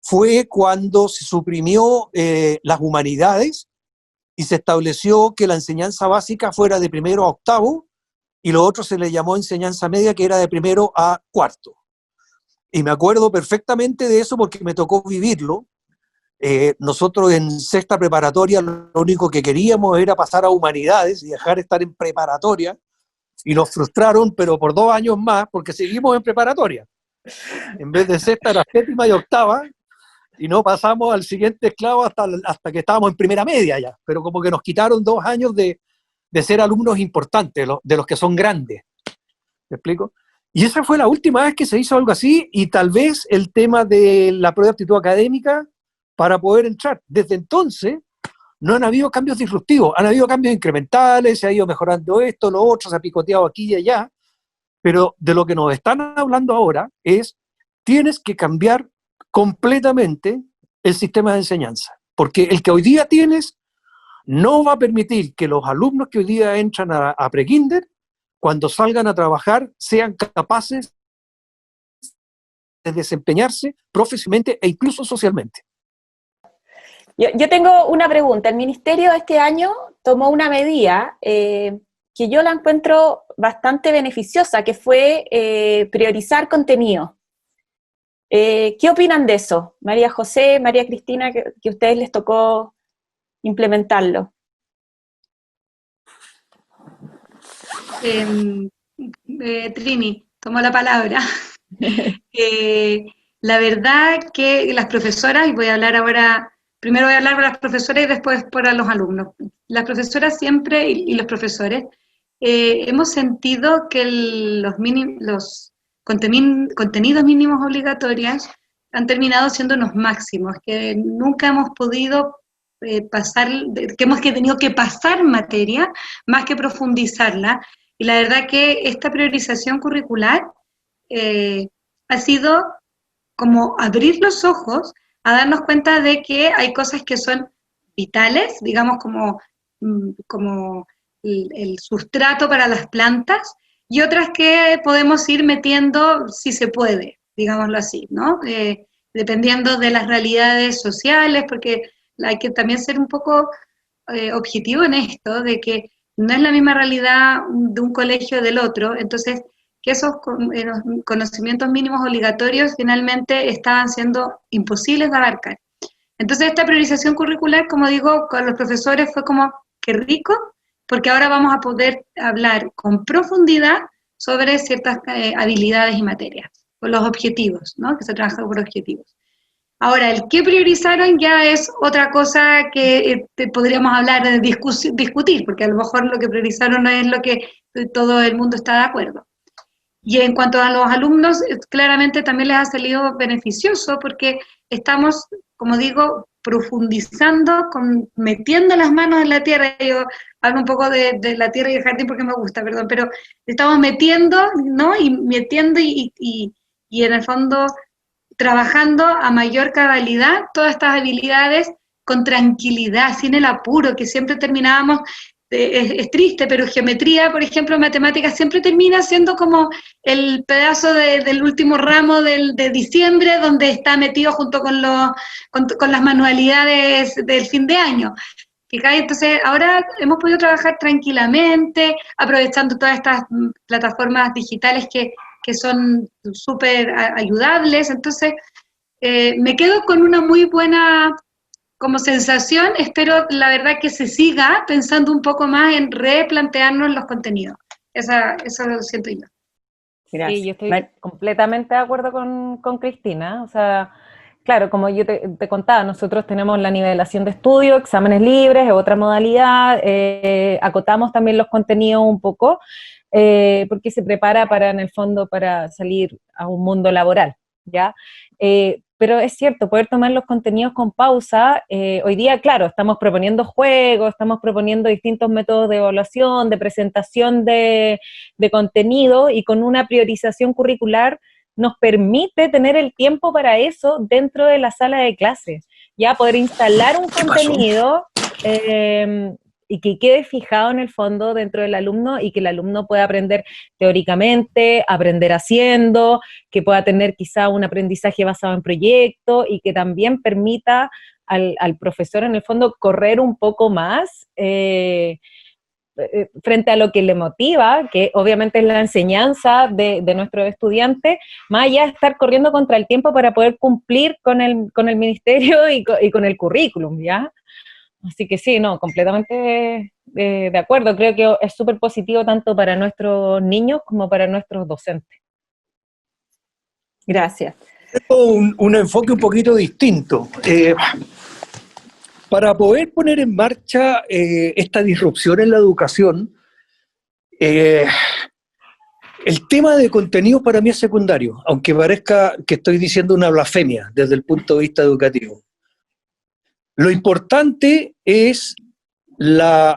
fue cuando se suprimió las humanidades y se estableció que la enseñanza básica fuera de primero a octavo y lo otro se le llamó enseñanza media, que era de primero a cuarto. Y me acuerdo perfectamente de eso porque me tocó vivirlo. Nosotros en sexta preparatoria lo único que queríamos era pasar a humanidades y dejar de estar en preparatoria, y nos frustraron, pero por 2 años más, porque seguimos en preparatoria. En vez de sexta era séptima y octava, y no pasamos al siguiente esclavo hasta que estábamos en primera media ya, pero como que nos quitaron 2 años de ser alumnos importantes, de los que son grandes. ¿Me explico? Y esa fue la última vez que se hizo algo así, y tal vez el tema de la prueba de aptitud académica para poder entrar. Desde entonces no han habido cambios disruptivos, han habido cambios incrementales, se ha ido mejorando esto, lo otro, se ha picoteado aquí y allá, pero de lo que nos están hablando ahora es, tienes que cambiar completamente el sistema de enseñanza, porque el que hoy día tienes no va a permitir que los alumnos que hoy día entran a prekinder, cuando salgan a trabajar, sean capaces de desempeñarse profesionalmente e incluso socialmente. Yo tengo una pregunta. El Ministerio este año tomó una medida que yo la encuentro bastante beneficiosa, que fue priorizar contenido. ¿Qué opinan de eso? María José, María Cristina, que a ustedes les tocó implementarlo. Trini, tomo la palabra. La verdad que las profesoras, y voy a hablar ahora, primero voy a hablar para las profesoras y después para los alumnos. Las profesoras siempre, y los profesores, hemos sentido que los contenidos mínimos obligatorios han terminado siendo unos máximos, que nunca hemos podido que hemos tenido que pasar materia más que profundizarla, y la verdad que esta priorización curricular ha sido como abrir los ojos a darnos cuenta de que hay cosas que son vitales, digamos como el sustrato para las plantas, y otras que podemos ir metiendo si se puede, digámoslo así, ¿no? Dependiendo de las realidades sociales, porque hay que también ser un poco objetivo en esto, de que no es la misma realidad de un colegio del otro, entonces que esos conocimientos mínimos obligatorios finalmente estaban siendo imposibles de abarcar. Entonces esta priorización curricular, como digo, con los profesores fue como, qué rico, porque ahora vamos a poder hablar con profundidad sobre ciertas habilidades y materias, con los objetivos, ¿no? Que se trabaja por objetivos. Ahora, el que priorizaron ya es otra cosa que podríamos hablar de discutir, porque a lo mejor lo que priorizaron no es lo que todo el mundo está de acuerdo. Y en cuanto a los alumnos, claramente también les ha salido beneficioso, porque estamos, como digo, profundizando, metiendo las manos en la tierra. Yo hablo un poco de la tierra y el jardín porque me gusta, perdón, pero estamos metiendo, ¿no? Y metiendo y en el fondo trabajando a mayor cabalidad todas estas habilidades con tranquilidad, sin el apuro, que siempre terminábamos, es triste, pero geometría, por ejemplo, matemáticas, siempre termina siendo como el pedazo del último ramo de diciembre, donde está metido junto con las manualidades del fin de año. Entonces, ahora hemos podido trabajar tranquilamente, aprovechando todas estas plataformas digitales que son súper ayudables. Entonces, me quedo con una muy buena como sensación. Espero, la verdad, que se siga pensando un poco más en replantearnos los contenidos. Eso lo siento yo. Gracias. Sí, yo estoy completamente de acuerdo con Cristina. O sea, claro, como yo te contaba, nosotros tenemos la nivelación de estudio, exámenes libres, es otra modalidad, acotamos también los contenidos un poco, porque se prepara en el fondo, para salir a un mundo laboral, ¿ya? Pero es cierto, poder tomar los contenidos con pausa. Hoy día, claro, estamos proponiendo juegos, estamos proponiendo distintos métodos de evaluación, de presentación de contenido, y con una priorización curricular nos permite tener el tiempo para eso dentro de la sala de clases, ya poder instalar un contenido y que quede fijado en el fondo dentro del alumno, y que el alumno pueda aprender teóricamente, aprender haciendo, que pueda tener quizá un aprendizaje basado en proyectos, y que también permita al profesor en el fondo correr un poco más frente a lo que le motiva, que obviamente es la enseñanza de nuestros estudiantes, más allá de estar corriendo contra el tiempo para poder cumplir con el ministerio y con el currículum, ¿ya? Así que sí, no, completamente de acuerdo. Creo que es súper positivo tanto para nuestros niños como para nuestros docentes. Gracias. Tengo un enfoque un poquito distinto. Para poder poner en marcha esta disrupción en la educación, el tema de contenidos para mí es secundario, aunque parezca que estoy diciendo una blasfemia desde el punto de vista educativo. Lo importante es la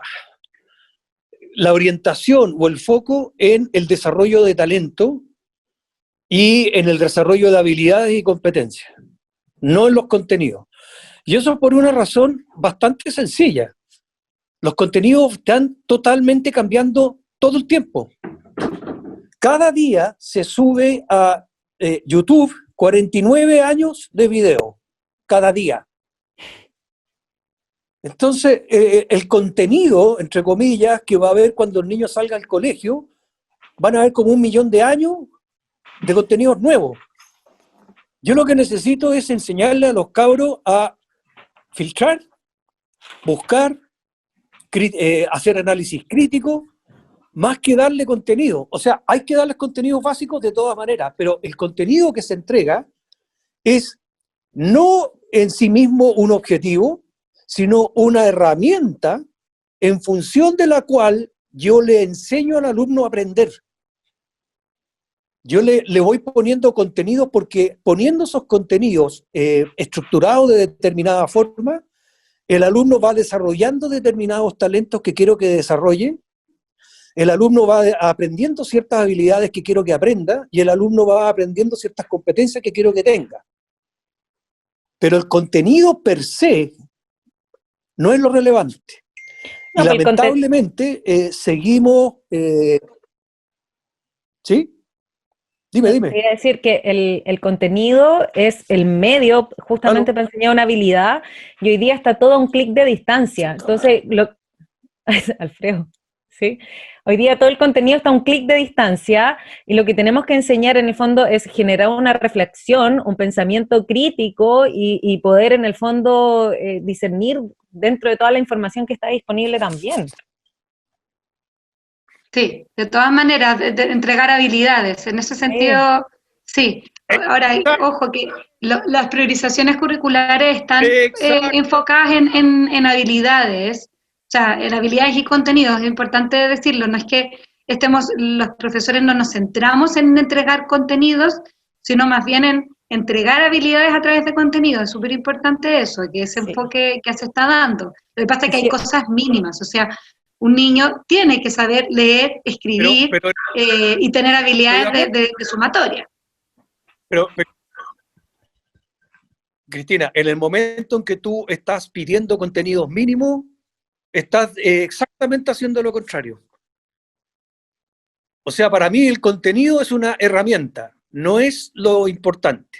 orientación o el foco en el desarrollo de talento y en el desarrollo de habilidades y competencias, no en los contenidos. Y eso por una razón bastante sencilla. Los contenidos están totalmente cambiando todo el tiempo. Cada día se sube a YouTube 49 años de video, cada día. Entonces, el contenido, entre comillas, que va a haber cuando el niño salga al colegio, van a haber como 1 millón de años de contenidos nuevos. Yo lo que necesito es enseñarle a los cabros a filtrar, buscar, hacer análisis crítico, más que darle contenido. O sea, hay que darles contenidos básicos de todas maneras, pero el contenido que se entrega es no en sí mismo un objetivo, sino una herramienta en función de la cual yo le enseño al alumno a aprender. Yo le voy poniendo contenidos porque poniendo esos contenidos estructurados de determinada forma, el alumno va desarrollando determinados talentos que quiero que desarrolle, el alumno va aprendiendo ciertas habilidades que quiero que aprenda y el alumno va aprendiendo ciertas competencias que quiero que tenga. Pero el contenido per se no es lo relevante. No, y lamentablemente seguimos... ¿Sí? Dime. Quería decir que el contenido es el medio justamente para enseñar una habilidad y hoy día está todo a un clic de distancia. Entonces, Alfredo, ¿sí? Hoy día todo el contenido está a un clic de distancia y lo que tenemos que enseñar en el fondo es generar una reflexión, un pensamiento crítico y poder en el fondo discernir dentro de toda la información que está disponible también. Sí, de todas maneras, de entregar habilidades. En ese sentido, sí. Ahora, ojo, que las priorizaciones curriculares están enfocadas en habilidades, o sea, en habilidades y contenidos. Es importante decirlo, no es que los profesores no nos centramos en entregar contenidos, sino más bien en entregar habilidades a través de contenidos. Es súper importante eso, que ese enfoque que se está dando. Lo que pasa es que hay cosas mínimas, o sea, un niño tiene que saber leer, escribir y tener habilidades de sumatoria. Pero, Cristina, en el momento en que tú estás pidiendo contenidos mínimos, estás exactamente haciendo lo contrario. O sea, para mí el contenido es una herramienta, no es lo importante.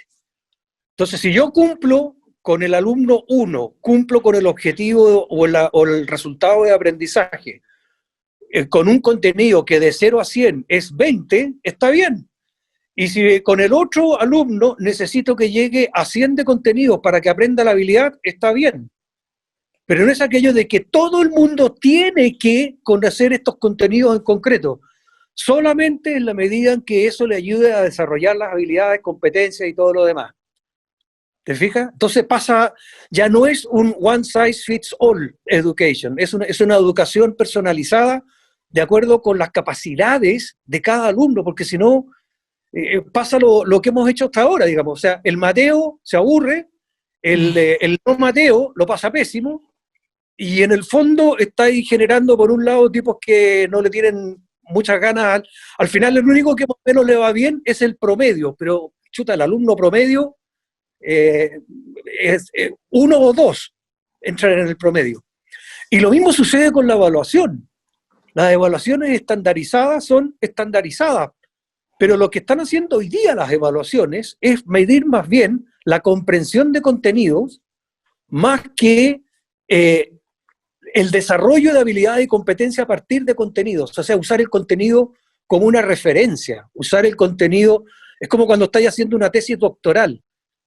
Entonces, si yo cumplo con el alumno 1, cumplo con el objetivo o el resultado de aprendizaje, con un contenido que de 0 a 100 es 20, está bien. Y si con el otro alumno necesito que llegue a 100 de contenido para que aprenda la habilidad, está bien. Pero no es aquello de que todo el mundo tiene que conocer estos contenidos en concreto, solamente en la medida en que eso le ayude a desarrollar las habilidades, competencias y todo lo demás. ¿Te fijas? Entonces ya no es un one size fits all education, es una educación personalizada de acuerdo con las capacidades de cada alumno, porque si no, pasa lo que hemos hecho hasta ahora, digamos. O sea, el Mateo se aburre, el no Mateo lo pasa pésimo, y en el fondo está ahí generando, por un lado, tipos que no le tienen muchas ganas. Al final, el único que más o menos le va bien es el promedio, pero, chuta, el alumno promedio es 1 o 2 entran en el promedio. Y lo mismo sucede con la evaluación. Las evaluaciones estandarizadas son estandarizadas, pero lo que están haciendo hoy día las evaluaciones es medir más bien la comprensión de contenidos más que el desarrollo de habilidades y competencias a partir de contenidos. O sea, usar el contenido como una referencia, usar el contenido, es como cuando estáis haciendo una tesis doctoral.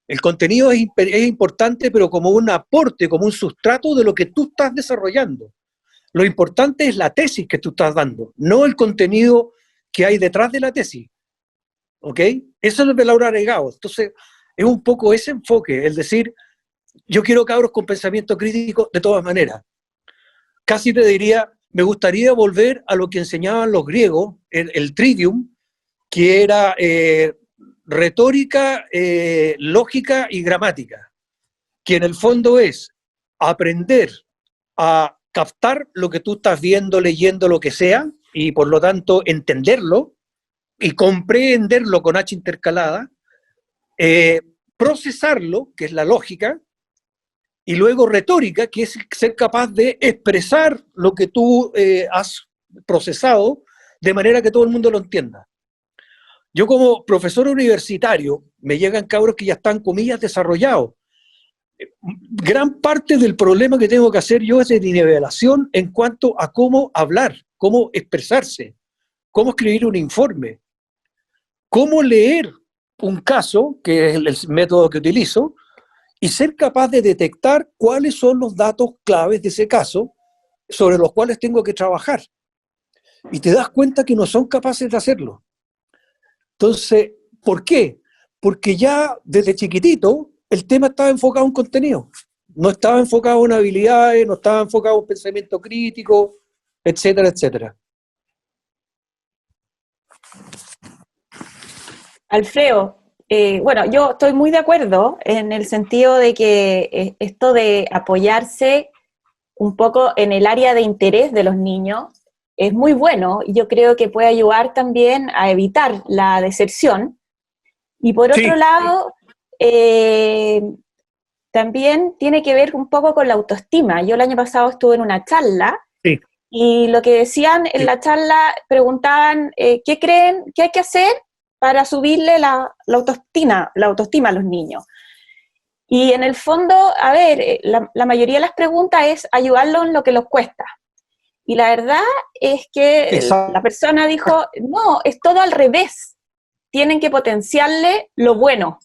El contenido es importante, pero como un aporte, como un sustrato de lo que tú estás desarrollando. Lo importante es la tesis que tú estás dando, no el contenido que hay detrás de la tesis. ¿Ok? Eso es el valor agregado. Entonces, es un poco ese enfoque, es decir, yo quiero cabros con pensamiento crítico de todas maneras. Casi te diría, me gustaría volver a lo que enseñaban los griegos, el trivium, que era retórica, lógica y gramática, que en el fondo es aprender a captar lo que tú estás viendo, leyendo, lo que sea, y por lo tanto entenderlo y comprenderlo con H intercalada, procesarlo, que es la lógica, y luego retórica, que es ser capaz de expresar lo que tú has procesado de manera que todo el mundo lo entienda. Yo como profesor universitario, me llegan cabros que ya están, comillas, desarrollados. Gran parte del problema que tengo que hacer yo es de nivelación en cuanto a cómo hablar, cómo expresarse, cómo escribir un informe, cómo leer un caso, que es el método que utilizo, y ser capaz de detectar cuáles son los datos claves de ese caso sobre los cuales tengo que trabajar. Y te das cuenta que no son capaces de hacerlo. Entonces, ¿por qué? Porque ya desde chiquitito el tema estaba enfocado en contenido, no estaba enfocado en habilidades, no estaba enfocado en pensamiento crítico, etcétera, etcétera. Alfredo, bueno, yo estoy muy de acuerdo en el sentido de que esto de apoyarse un poco en el área de interés de los niños es muy bueno, y yo creo que puede ayudar también a evitar la deserción. Y por otro lado, también tiene que ver un poco con la autoestima. Yo el año pasado estuve en una charla, y lo que decían en la charla, preguntaban ¿qué creen que hay que hacer para subirle la autoestima a los niños? Y en el fondo, a ver, la mayoría de las preguntas es ayudarlos en lo que les cuesta. Y la verdad es que la persona dijo, no, es todo al revés. Tienen que potenciarle lo bueno.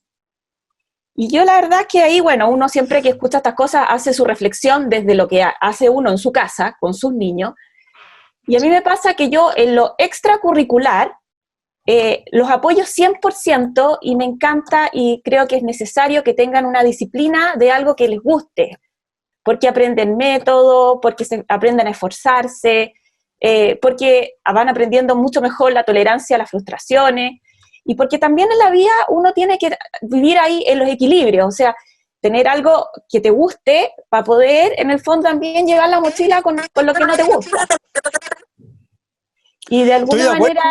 Y yo la verdad es que ahí, bueno, uno siempre que escucha estas cosas hace su reflexión desde lo que hace uno en su casa, con sus niños. Y a mí me pasa que yo en lo extracurricular los apoyo 100% y me encanta y creo que es necesario que tengan una disciplina de algo que les guste, porque aprenden método, porque aprenden a esforzarse, porque van aprendiendo mucho mejor la tolerancia a las frustraciones, y porque también en la vida uno tiene que vivir ahí en los equilibrios, o sea, tener algo que te guste para poder, en el fondo, también llevar la mochila con lo que no te gusta. Y de alguna manera...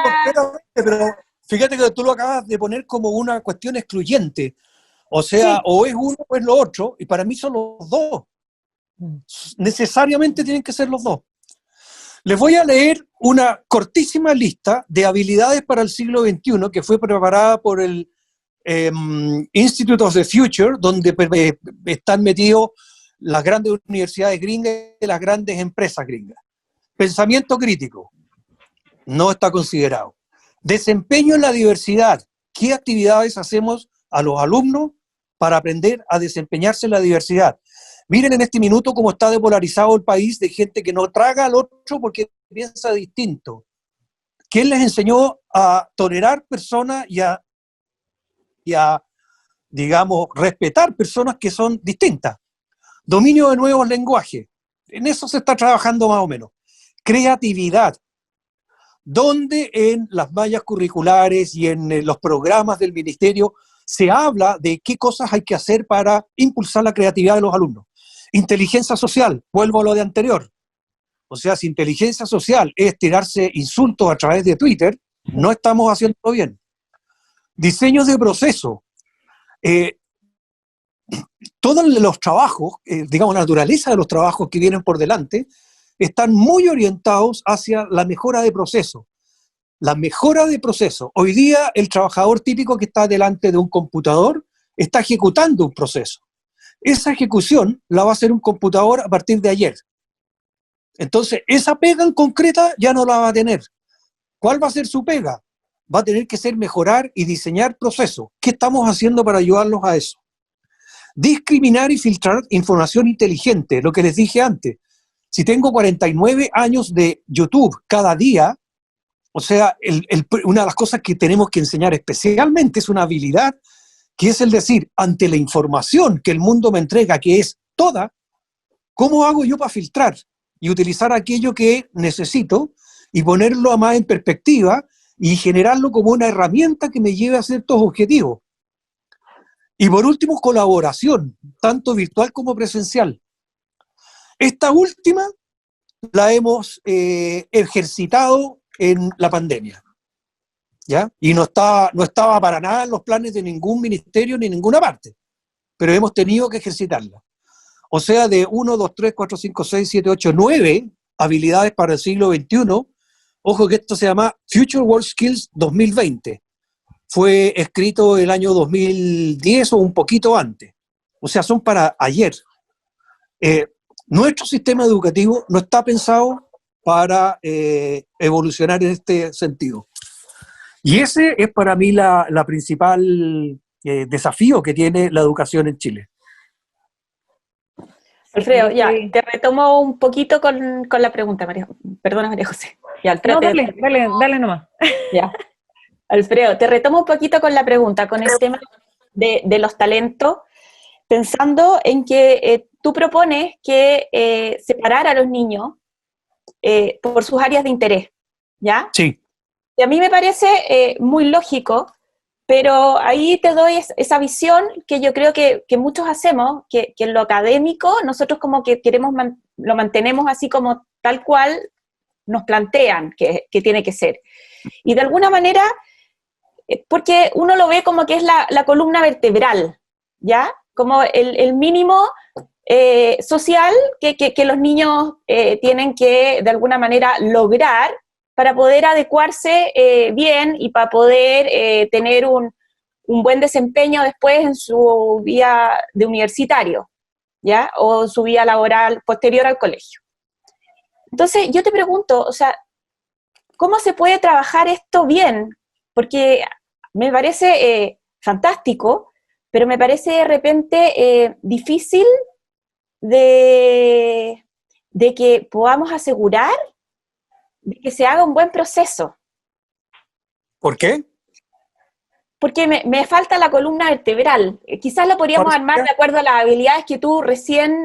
Pero fíjate que tú lo acabas de poner como una cuestión excluyente. O sea, o es uno o es lo otro, y para mí son los dos. Necesariamente tienen que ser los dos. Les voy a leer una cortísima lista de habilidades para el siglo XXI que fue preparada por el Institute of the Future, donde están metidos las grandes universidades gringas y las grandes empresas gringas. Pensamiento crítico, no está considerado. Desempeño en la diversidad, ¿qué actividades hacemos a los alumnos para aprender a desempeñarse en la diversidad? Miren en este minuto cómo está depolarizado el país, de gente que no traga al otro porque piensa distinto. ¿Quién les enseñó a tolerar personas y a, digamos, respetar personas que son distintas? Dominio de nuevos lenguajes. En eso se está trabajando más o menos. Creatividad. Donde en las mallas curriculares y en los programas del ministerio se habla de qué cosas hay que hacer para impulsar la creatividad de los alumnos. Inteligencia social, vuelvo a lo de anterior. O sea, si inteligencia social es tirarse insultos a través de Twitter, no estamos haciéndolo bien. Diseños de proceso. Todos los trabajos, digamos, la naturaleza de los trabajos que vienen por delante, están muy orientados hacia la mejora de proceso. La mejora de proceso. Hoy día el trabajador típico que está delante de un computador está ejecutando un proceso. Esa ejecución la va a hacer un computador a partir de ayer. Entonces, esa pega en concreta ya no la va a tener. ¿Cuál va a ser su pega? Va a tener que ser mejorar y diseñar procesos. ¿Qué estamos haciendo para ayudarlos a eso? Discriminar y filtrar información inteligente, lo que les dije antes. Si tengo 49 años de YouTube cada día, o sea, una de las cosas que tenemos que enseñar especialmente es una habilidad, que es el decir, ante la información que el mundo me entrega, que es toda, ¿cómo hago yo para filtrar y utilizar aquello que necesito y ponerlo más en perspectiva y generarlo como una herramienta que me lleve a ciertos objetivos? Y por último, colaboración, tanto virtual como presencial. Esta última la hemos ejercitado en la pandemia, ¿ya? Y no estaba para nada en los planes de ningún ministerio ni ninguna parte, pero hemos tenido que ejercitarla. O sea, de 1, 2, 3, 4, 5, 6, 7, 8, 9 habilidades para el siglo XXI. Ojo que esto se llama Future World Skills 2020. Fue escrito el año 2010 o un poquito antes. O sea, son para ayer. Nuestro sistema educativo no está pensado para evolucionar en este sentido. Y ese es para mí la principal desafío que tiene la educación en Chile. Alfredo, ya, te retomo un poquito con la pregunta, Perdona, María José. Ya, no, dale nomás. Ya. Alfredo, te retomo un poquito con la pregunta, con el tema de los talentos, pensando en que tú propones que separar a los niños por sus áreas de interés, ¿ya? Sí. Y a mí me parece muy lógico, pero ahí te doy esa visión que yo creo que muchos hacemos, que en lo académico nosotros como que queremos lo mantenemos así como tal cual nos plantean que tiene que ser. Y de alguna manera, porque uno lo ve como que es la columna vertebral, ¿ya? Como el mínimo social que los niños tienen que de alguna manera lograr para poder adecuarse bien y para poder tener un buen desempeño después en su vida de universitario, ¿ya? O su vida laboral posterior al colegio. Entonces, yo te pregunto, o sea, ¿cómo se puede trabajar esto bien? Porque me parece fantástico, pero me parece de repente difícil de que podamos asegurar de que se haga un buen proceso. ¿Por qué? Porque me falta la columna vertebral. Quizás lo podríamos armar de acuerdo a las habilidades que tú recién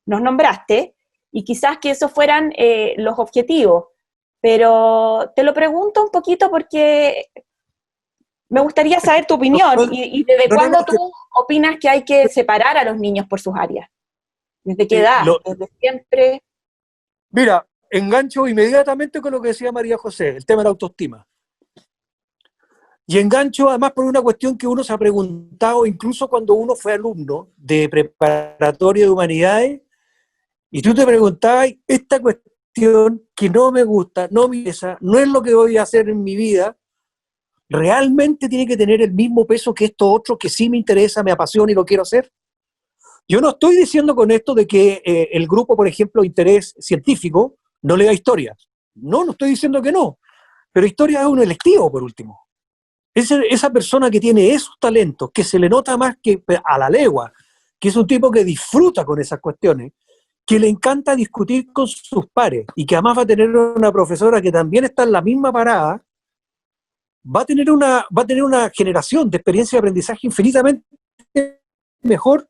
nos nombraste, y quizás que esos fueran los objetivos. Pero te lo pregunto un poquito porque me gustaría saber tu opinión, y desde cuándo tú opinas que hay que separar a los niños por sus áreas. ¿Desde qué edad? ¿Desde siempre? Mira, engancho inmediatamente con lo que decía María José, el tema de la autoestima. Y engancho además por una cuestión que uno se ha preguntado incluso cuando uno fue alumno de preparatoria de humanidades, y tú te preguntabas, esta cuestión que no me gusta, no me interesa, no es lo que voy a hacer en mi vida, ¿realmente tiene que tener el mismo peso que esto otro que sí me interesa, me apasiona y lo quiero hacer? Yo no estoy diciendo con esto de que el grupo, por ejemplo, interés científico, no lea historia. No estoy diciendo que no. Pero historia es un electivo, por último. Esa persona que tiene esos talentos, que se le nota más que a la legua, que es un tipo que disfruta con esas cuestiones, que le encanta discutir con sus pares, y que además va a tener una profesora que también está en la misma parada, va a tener una generación de experiencia de aprendizaje infinitamente mejor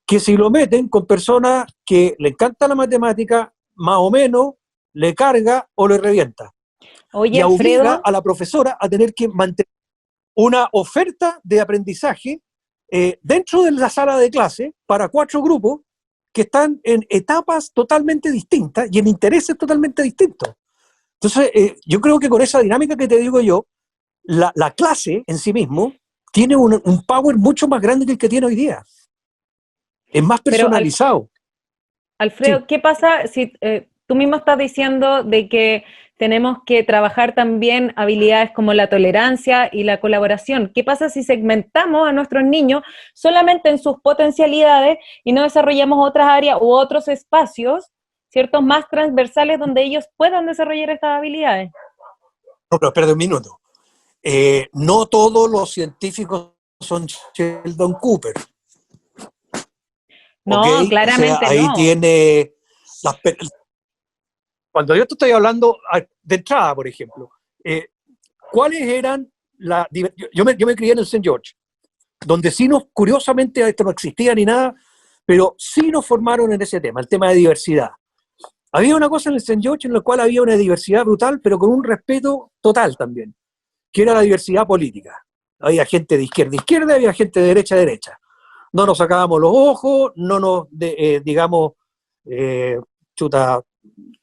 que si lo meten con personas que le encanta la matemática, más o menos, le carga o le revienta. Oye, y obliga Alfredo, a la profesora a tener que mantener una oferta de aprendizaje dentro de la sala de clase para 4 grupos que están en etapas totalmente distintas y en intereses totalmente distintos. Entonces, yo creo que con esa dinámica que te digo yo, la clase en sí mismo tiene un power mucho más grande que el que tiene hoy día. Es más personalizado. Alfredo, Sí. ¿qué pasa si tú mismo estás diciendo de que tenemos que trabajar también habilidades como la tolerancia y la colaboración? ¿Qué pasa si segmentamos a nuestros niños solamente en sus potencialidades y no desarrollamos otras áreas u otros espacios, ciertos más transversales donde ellos puedan desarrollar estas habilidades? No, pero espérate un minuto. No todos los científicos son Sheldon Cooper. No, ¿Okay? claramente o sea, ahí no. tiene cuando yo te estoy hablando de entrada, por ejemplo, ¿cuáles eran yo me crié en el St. George, donde sí curiosamente esto no existía ni nada, pero sí nos formaron en ese tema, el tema de diversidad. Había una cosa en el St. George en la cual había una diversidad brutal, pero con un respeto total también, que era la diversidad política. Había gente de izquierda, había gente de derecha. No nos sacábamos los ojos, no nos,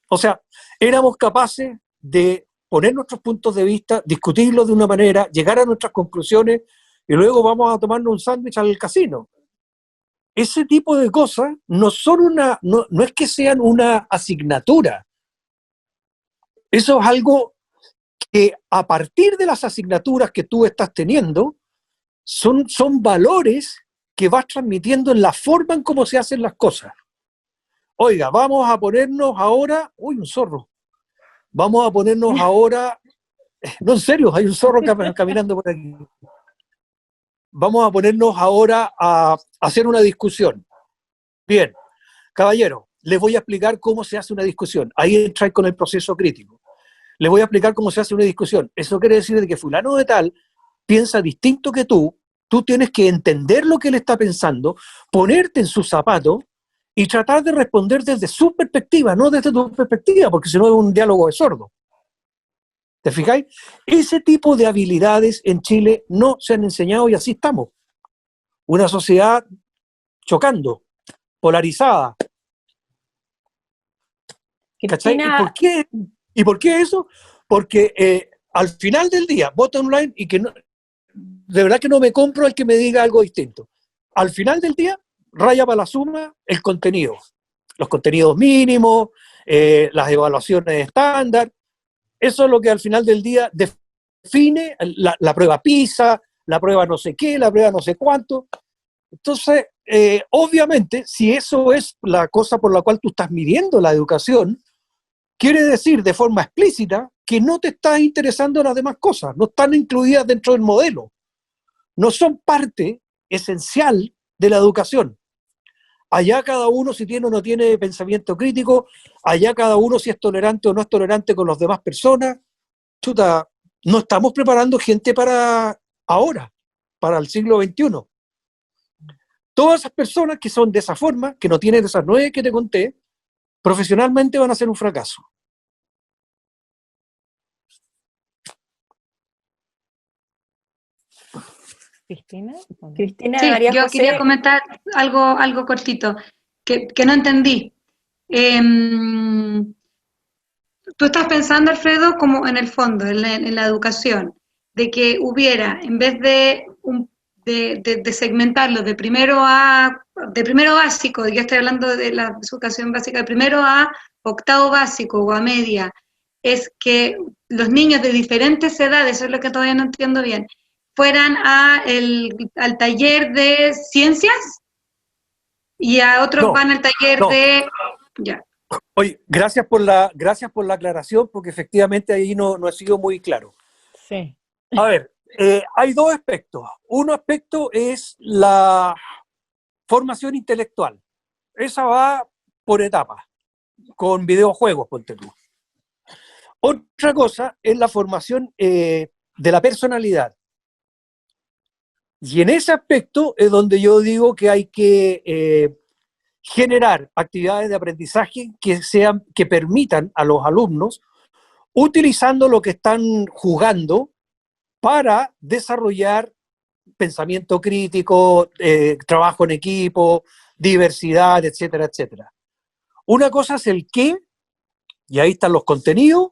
o sea, éramos capaces de poner nuestros puntos de vista, discutirlos de una manera, llegar a nuestras conclusiones, y luego vamos a tomarnos un sándwich al casino. ese tipo de cosas no son no es que sean una asignatura. Eso es algo que a partir de las asignaturas que tú estás teniendo, son valores que vas transmitiendo en la forma en cómo se hacen las cosas. Oiga, vamos a ponernos ahora, uy, un zorro, vamos a ponernos ahora, no, en serio, hay un zorro caminando por aquí. Vamos a ponernos ahora a hacer una discusión. Bien, caballero, les voy a explicar cómo se hace una discusión. Ahí entra con el proceso crítico. Les voy a explicar cómo se hace una discusión. Eso quiere decir de que fulano de tal piensa distinto que tú tienes que entender lo que él está pensando, ponerte en sus zapatos y tratar de responder desde su perspectiva, no desde tu perspectiva, porque si no es un diálogo de sordo. ¿Te fijáis? Ese tipo de habilidades en Chile no se han enseñado y así estamos. Una sociedad chocando, polarizada. ¿Cachai? ¿Y por qué eso? Porque al final del día, bottom line, y que no, de verdad que no me compro el que me diga algo distinto. Al final del día, raya para la suma el contenido. Los contenidos mínimos, las evaluaciones estándar. Eso es lo que al final del día define la prueba PISA, la prueba no sé qué, la prueba no sé cuánto. Entonces, obviamente, si eso es la cosa por la cual tú estás midiendo la educación, quiere decir de forma explícita que no te estás interesando en las demás cosas, no están incluidas dentro del modelo, no son parte esencial de la educación. Allá cada uno si tiene o no tiene pensamiento crítico, allá cada uno si es tolerante o no es tolerante con las demás personas. Chuta, no estamos preparando gente para ahora, para el siglo XXI. Todas esas personas que son de esa forma, que no tienen esas 9 que te conté, profesionalmente van a ser un fracaso. Cristina. Cristina, Sí, María yo José. quería comentar algo cortito, que no entendí. Tú estás pensando, Alfredo, como en el fondo, en la educación, de que hubiera, en vez de segmentarlo de primero básico, yo estoy hablando de la educación básica, de primero a octavo básico o a media, es que los niños de diferentes edades, eso es lo que todavía no entiendo bien, fueran al taller de ciencias y a otros van al taller de... Ya. Oye, gracias por la aclaración, porque efectivamente ahí no he sido muy claro. Sí. A ver, hay dos aspectos. Un aspecto es la formación intelectual. Esa va por etapas, con videojuegos, ponte tú. Otra cosa es la formación de la personalidad. Y en ese aspecto es donde yo digo que hay que generar actividades de aprendizaje que permitan a los alumnos, utilizando lo que están jugando, para desarrollar pensamiento crítico, trabajo en equipo, diversidad, etcétera, etcétera. Una cosa es el qué, y ahí están los contenidos.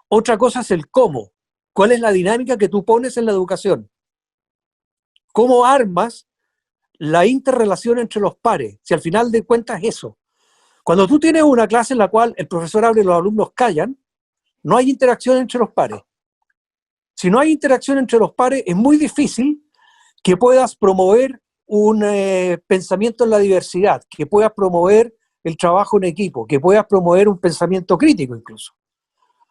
Otra cosa es el cómo. ¿Cuál es la dinámica que tú pones en la educación? ¿Cómo armas la interrelación entre los pares? Si al final de cuentas es eso. Cuando tú tienes una clase en la cual el profesor habla y los alumnos callan, no hay interacción entre los pares. Si no hay interacción entre los pares, es muy difícil que puedas promover un pensamiento en la diversidad, que puedas promover el trabajo en equipo, que puedas promover un pensamiento crítico incluso.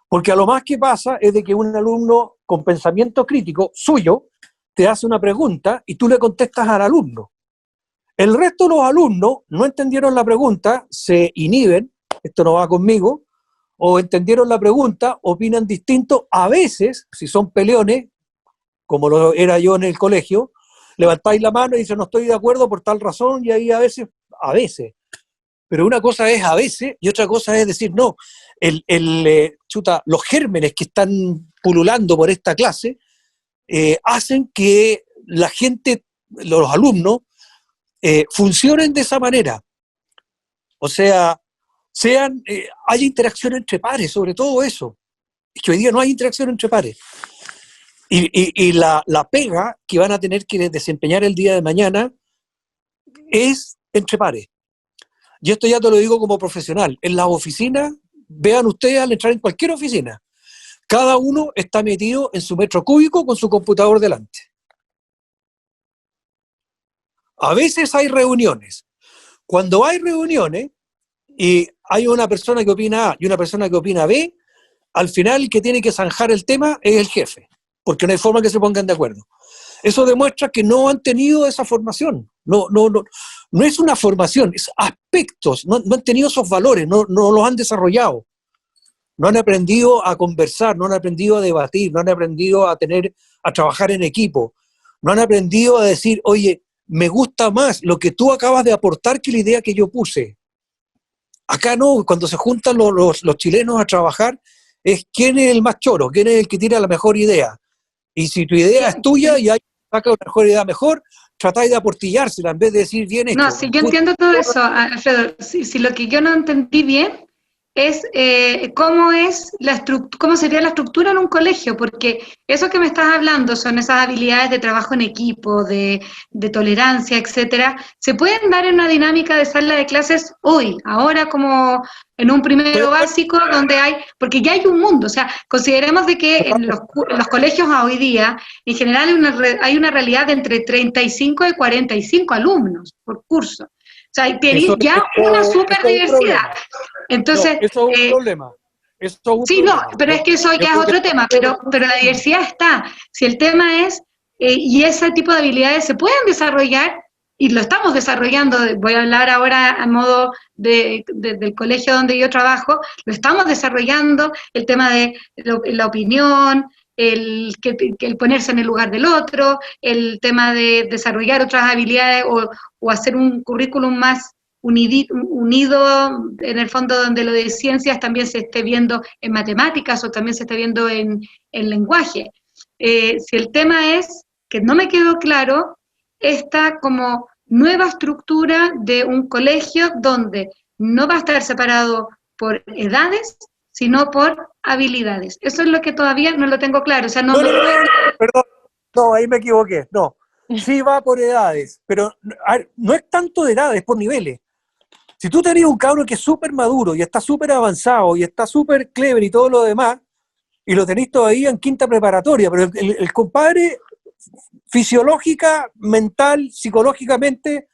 Porque a lo más que pasa es de que un alumno con pensamiento crítico suyo te hace una pregunta y tú le contestas al alumno. El resto de los alumnos no entendieron la pregunta, se inhiben, esto no va conmigo, o entendieron la pregunta, opinan distinto. A veces, si son peleones, como lo era yo en el colegio, levantáis la mano y dicen no estoy de acuerdo por tal razón, y ahí a veces. Pero una cosa es a veces y otra cosa es decir no. Los gérmenes que están pululando por esta clase hacen que la gente, los alumnos, funcionen de esa manera. O sea, hay interacción entre pares, sobre todo eso. Es que hoy día no hay interacción entre pares. Y la pega que van a tener que desempeñar el día de mañana es entre pares. Y esto ya te lo digo como profesional. En las oficinas, vean ustedes al entrar en cualquier oficina, cada uno está metido en su metro cúbico con su computador delante. A veces hay reuniones. Cuando hay reuniones y hay una persona que opina A y una persona que opina B, al final el que tiene que zanjar el tema es el jefe, porque no hay forma que se pongan de acuerdo. Eso demuestra que no han tenido esa formación. No es una formación, es aspectos. No han tenido esos valores, no los han desarrollado. No han aprendido a conversar, no han aprendido a debatir, no han aprendido a trabajar en equipo. No han aprendido a decir, oye, me gusta más lo que tú acabas de aportar que la idea que yo puse. Acá no, cuando se juntan los chilenos a trabajar, es quién es el más choro, quién es el que tira la mejor idea. Y si tu idea es tuya y hay saca una mejor idea mejor, tratáis de aportillársela en vez de decir bien hecho. No, si yo entiendo todo eso, Alfredo, si lo que yo no entendí bien es cómo sería la estructura en un colegio, porque eso que me estás hablando son esas habilidades de trabajo en equipo, de tolerancia, etcétera, se pueden dar en una dinámica de sala de clases hoy, ahora como en un primero básico donde porque ya hay un mundo, o sea, consideremos de que en los colegios a hoy día, en general hay una realidad de entre 35 y 45 alumnos por curso. O sea, tenéis ya una super diversidad. Entonces, eso es un problema. Pero es que eso ya es otro tema, pero la diversidad está. Si el tema es, y ese tipo de habilidades se pueden desarrollar, y lo estamos desarrollando, voy a hablar ahora a modo del colegio donde yo trabajo, lo estamos desarrollando, el tema de la opinión, el ponerse en el lugar del otro, el tema de desarrollar otras habilidades o hacer un currículum más unido, en el fondo donde lo de ciencias también se esté viendo en matemáticas o también se esté viendo en lenguaje. Si el tema es, que no me quedó claro, esta como nueva estructura de un colegio donde no va a estar separado por edades, sino por habilidades. Eso es lo que todavía no lo tengo claro. O sea, Perdón, ahí me equivoqué. No, sí va por edades, pero no es tanto de edades, es por niveles. Si tú tenés un cabro que es súper maduro y está súper avanzado y está súper clever y todo lo demás, y lo tenés todavía en quinta preparatoria, pero el compadre fisiológica, mental, psicológicamente,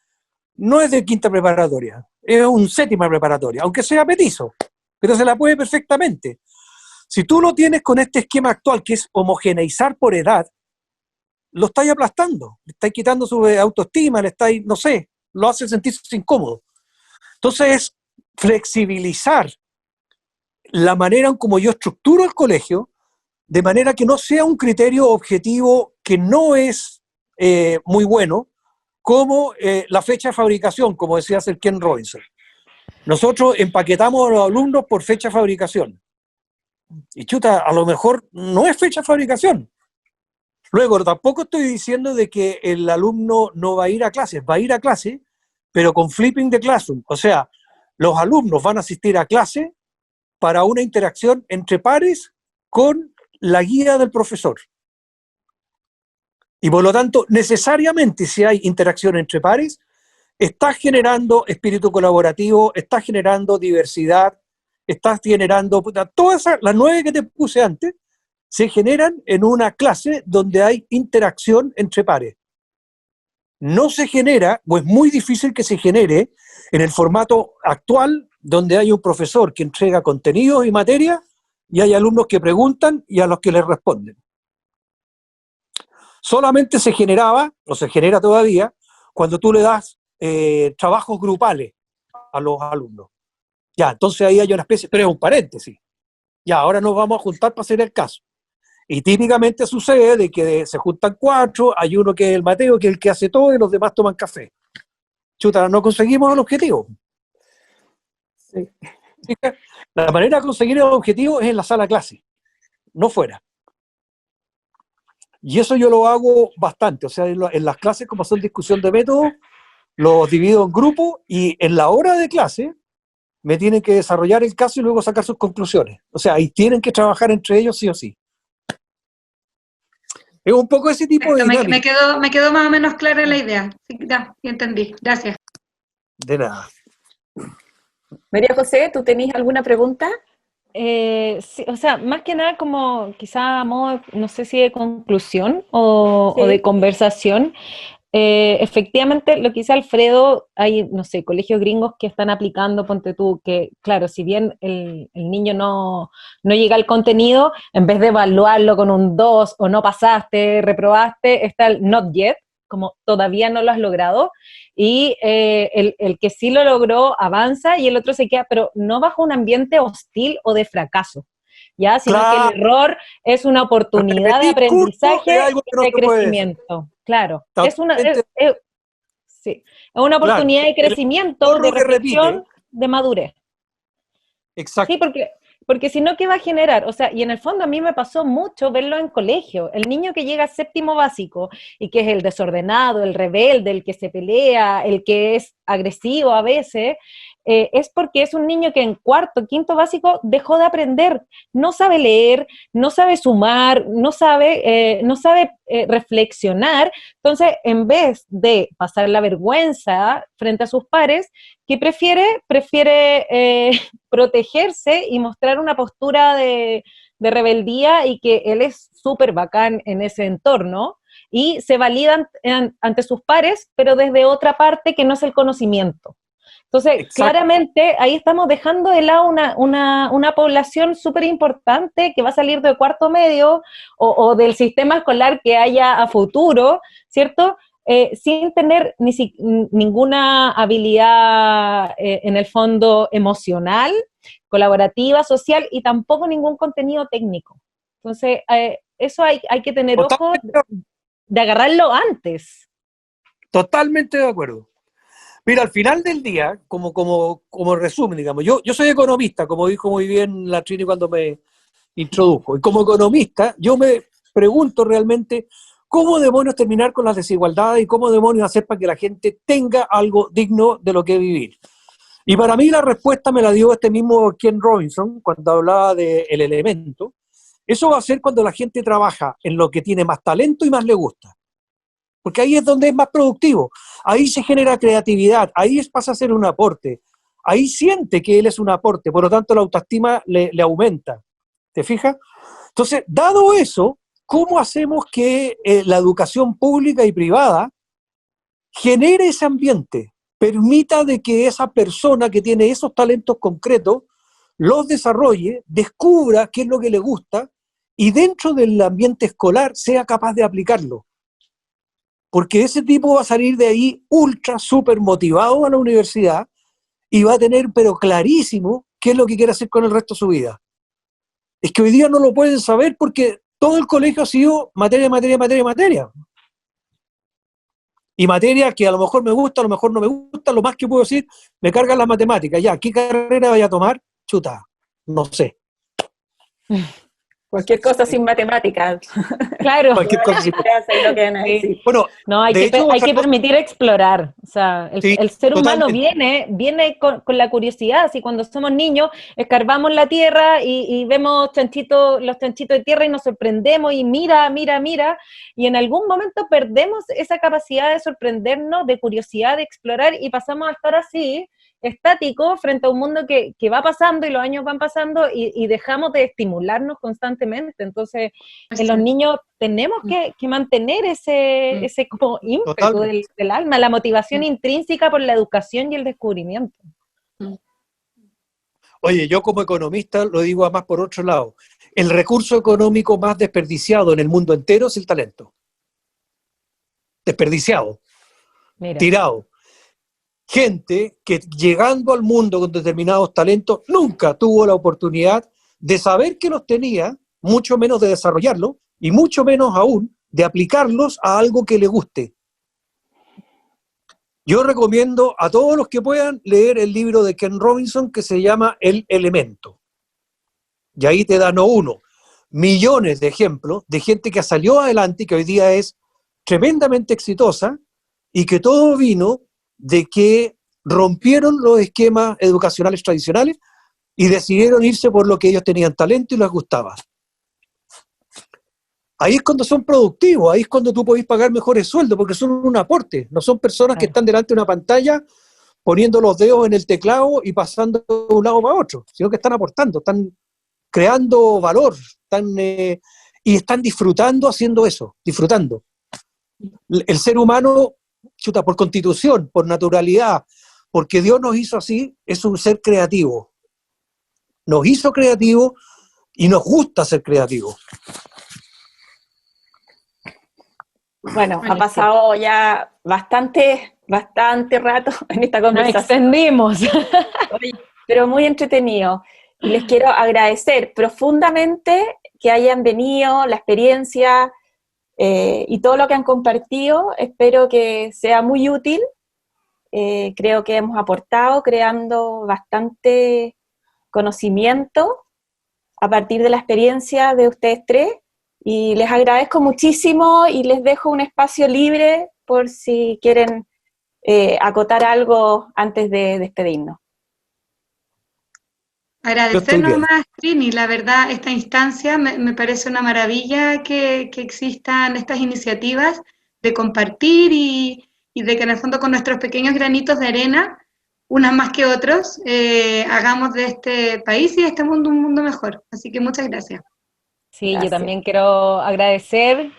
no es de quinta preparatoria, es un séptima preparatoria, aunque sea petizo, pero se la puede perfectamente. Si tú lo tienes con este esquema actual, que es homogeneizar por edad, lo estáis aplastando, le estáis quitando su autoestima, no sé, lo hace sentirse incómodo. Entonces es flexibilizar la manera en cómo yo estructuro el colegio, de manera que no sea un criterio objetivo que no es muy bueno, como la fecha de fabricación, como decía Sir Ken Robinson. Nosotros empaquetamos a los alumnos por fecha de fabricación. Y chuta, a lo mejor no es fecha de fabricación. Luego, tampoco estoy diciendo de que el alumno no va a ir a clases, va a ir a clase, pero con flipping the classroom. O sea, los alumnos van a asistir a clase para una interacción entre pares con la guía del profesor. Y por lo tanto, necesariamente, si hay interacción entre pares, está generando espíritu colaborativo, está generando diversidad, está generando... Todas las 9 que te puse antes se generan en una clase donde hay interacción entre pares. No se genera, o es muy difícil que se genere, en el formato actual, donde hay un profesor que entrega contenidos y materia, y hay alumnos que preguntan y a los que les responden. Solamente se generaba, o se genera todavía, cuando tú le das trabajos grupales a los alumnos. Ya, entonces ahí hay una especie, pero es un paréntesis. Ya, ahora nos vamos a juntar para hacer el caso. Y típicamente sucede de que se juntan 4, hay uno que es el Mateo, que es el que hace todo, y los demás toman café. Chuta, no conseguimos el objetivo. Sí. La manera de conseguir el objetivo es en la sala de clase, no fuera. Y eso yo lo hago bastante, o sea, en las clases, como son discusión de método, los divido en grupos y en la hora de clase me tienen que desarrollar el caso y luego sacar sus conclusiones. O sea, ahí tienen que trabajar entre ellos sí o sí. Es un poco ese tipo de dinámica. Me quedó más o menos clara la idea. Sí, ya entendí. Gracias. De nada. María José, ¿tú tenías alguna pregunta? Sí, o sea, más que nada como quizá a modo, no sé si de conclusión o de conversación. Efectivamente, lo que dice Alfredo, hay, no sé, colegios gringos que están aplicando, ponte tú, que claro, si bien el niño no llega al contenido, en vez de evaluarlo con un 2 o no pasaste, reprobaste, está el not yet, como todavía no lo has logrado, y el que sí lo logró avanza y el otro se queda, pero no bajo un ambiente hostil o de fracaso, ¿ya? Sino que el error es una oportunidad de aprendizaje y de crecimiento. Claro, sí, es una oportunidad de crecimiento, de reflexión, de madurez. Exacto. Sí, porque si no, ¿qué va a generar? O sea, y en el fondo a mí me pasó mucho verlo en colegio. El niño que llega a séptimo básico y que es el desordenado, el rebelde, el que se pelea, el que es agresivo a veces, es porque es un niño que en cuarto, quinto básico dejó de aprender. No sabe leer, no sabe sumar, no sabe reflexionar. Entonces, en vez de pasar la vergüenza frente a sus pares, ¿qué prefiere? Prefiere protegerse y mostrar una postura de rebeldía y que él es súper bacán en ese entorno y se valida ante sus pares, pero desde otra parte que no es el conocimiento. Entonces, claramente, ahí estamos dejando de lado una población súper importante que va a salir de cuarto medio o del sistema escolar que haya a futuro, ¿cierto? Sin tener ninguna habilidad en el fondo emocional, colaborativa, social y tampoco ningún contenido técnico. Entonces, eso hay que tener ojo de agarrarlo antes. Totalmente de acuerdo. Mira, al final del día, como resumen, digamos, yo soy economista, como dijo muy bien la Trini cuando me introdujo, y como economista yo me pregunto realmente cómo demonios terminar con las desigualdades y cómo demonios hacer para que la gente tenga algo digno de lo que vivir. Y para mí la respuesta me la dio este mismo Ken Robinson cuando hablaba del elemento. Eso va a ser cuando la gente trabaja en lo que tiene más talento y más le gusta. Porque ahí es donde es más productivo, ahí se genera creatividad, ahí pasa a ser un aporte, ahí siente que él es un aporte, por lo tanto la autoestima le aumenta, ¿te fijas? Entonces, dado eso, ¿cómo hacemos que la educación pública y privada genere ese ambiente, permita de que esa persona que tiene esos talentos concretos los desarrolle, descubra qué es lo que le gusta y dentro del ambiente escolar sea capaz de aplicarlo? Porque ese tipo va a salir de ahí ultra, súper motivado a la universidad y va a tener, pero clarísimo, qué es lo que quiere hacer con el resto de su vida. Es que hoy día no lo pueden saber porque todo el colegio ha sido materia. Y materia que a lo mejor me gusta, a lo mejor no me gusta, lo más que puedo decir, me cargan las matemáticas. Ya, ¿qué carrera vaya a tomar? Chuta, no sé. Cualquier cosa sin matemáticas. Claro. Cualquier cosa sin matemáticas. Bueno, no, hay que permitir explorar. O sea, el ser humano viene con la curiosidad. Así cuando somos niños, escarbamos la tierra y vemos los chanchitos de tierra y nos sorprendemos y mira. Y en algún momento perdemos esa capacidad de sorprendernos, de curiosidad, de explorar y pasamos a estar así, estático frente a un mundo que va pasando y los años van pasando y dejamos de estimularnos constantemente. Entonces, en los niños tenemos que mantener ese como ímpetu del alma, la motivación intrínseca por la educación y el descubrimiento. Oye, yo como economista lo digo además por otro lado. El recurso económico más desperdiciado en el mundo entero es el talento. Desperdiciado. Mira. Tirado. Gente que llegando al mundo con determinados talentos nunca tuvo la oportunidad de saber que los tenía, mucho menos de desarrollarlos y mucho menos aún de aplicarlos a algo que le guste. Yo recomiendo a todos los que puedan leer el libro de Ken Robinson que se llama El Elemento. Y ahí te dan millones de ejemplos de gente que salió adelante y que hoy día es tremendamente exitosa y que todo vino de que rompieron los esquemas educacionales tradicionales y decidieron irse por lo que ellos tenían talento y les gustaba. ahí es cuando son productivos, ahí es cuando tú podés pagar mejores sueldos, porque son un aporte, no son personas que están delante de una pantalla poniendo los dedos en el teclado y pasando de un lado para otro, sino que están aportando, están creando valor, y están disfrutando haciendo eso, disfrutando. El ser humano, chuta, por constitución, por naturalidad, porque Dios nos hizo así, es un ser creativo. Nos hizo creativos y nos gusta ser creativos. Bueno, ha pasado ya bastante rato en esta conversación. Nos extendimos. Oye, pero muy entretenido. Y les quiero agradecer profundamente que hayan venido, la experiencia y todo lo que han compartido. Espero que sea muy útil. Creo que hemos aportado creando bastante conocimiento a partir de la experiencia de ustedes tres. Y les agradezco muchísimo y les dejo un espacio libre por si quieren acotar algo antes de despedirnos. Agradecer nomás, Trini, la verdad, esta instancia me parece una maravilla que existan estas iniciativas de compartir y de que en el fondo con nuestros pequeños granitos de arena, unas más que otros, hagamos de este país y de este mundo un mundo mejor. Así que muchas gracias. Sí, gracias. Yo también quiero agradecer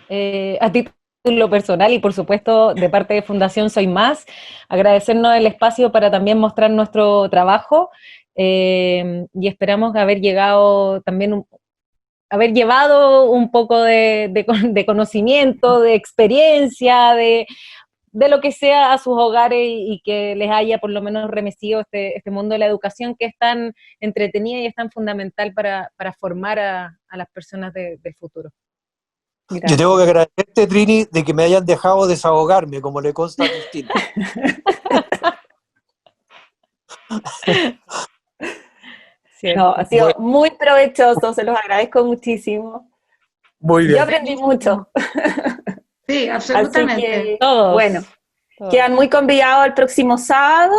a título personal y por supuesto de parte de Fundación Soy Más, agradecernos el espacio para también mostrar nuestro trabajo y esperamos haber llegado también, haber llevado un poco de conocimiento, de experiencia, de lo que sea a sus hogares y que les haya por lo menos remecido este mundo de la educación que es tan entretenida y es tan fundamental para formar a las personas del futuro. Gracias. Yo tengo que agradecerte, Trini, de que me hayan dejado desahogarme, como le consta a Cristina. No, ha sido muy provechoso, se los agradezco muchísimo. Muy bien. Yo aprendí mucho. Sí, absolutamente. Así que, todos. Bueno, quedan muy convidados el próximo sábado.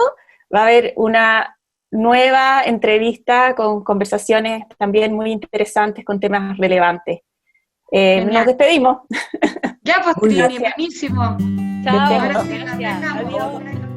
Va a haber una nueva entrevista con conversaciones también muy interesantes con temas relevantes. Nos despedimos. Ya, pues, Trini, buenísimo. Chao. Ahora sí, Gracias. nos dejamos. Adiós.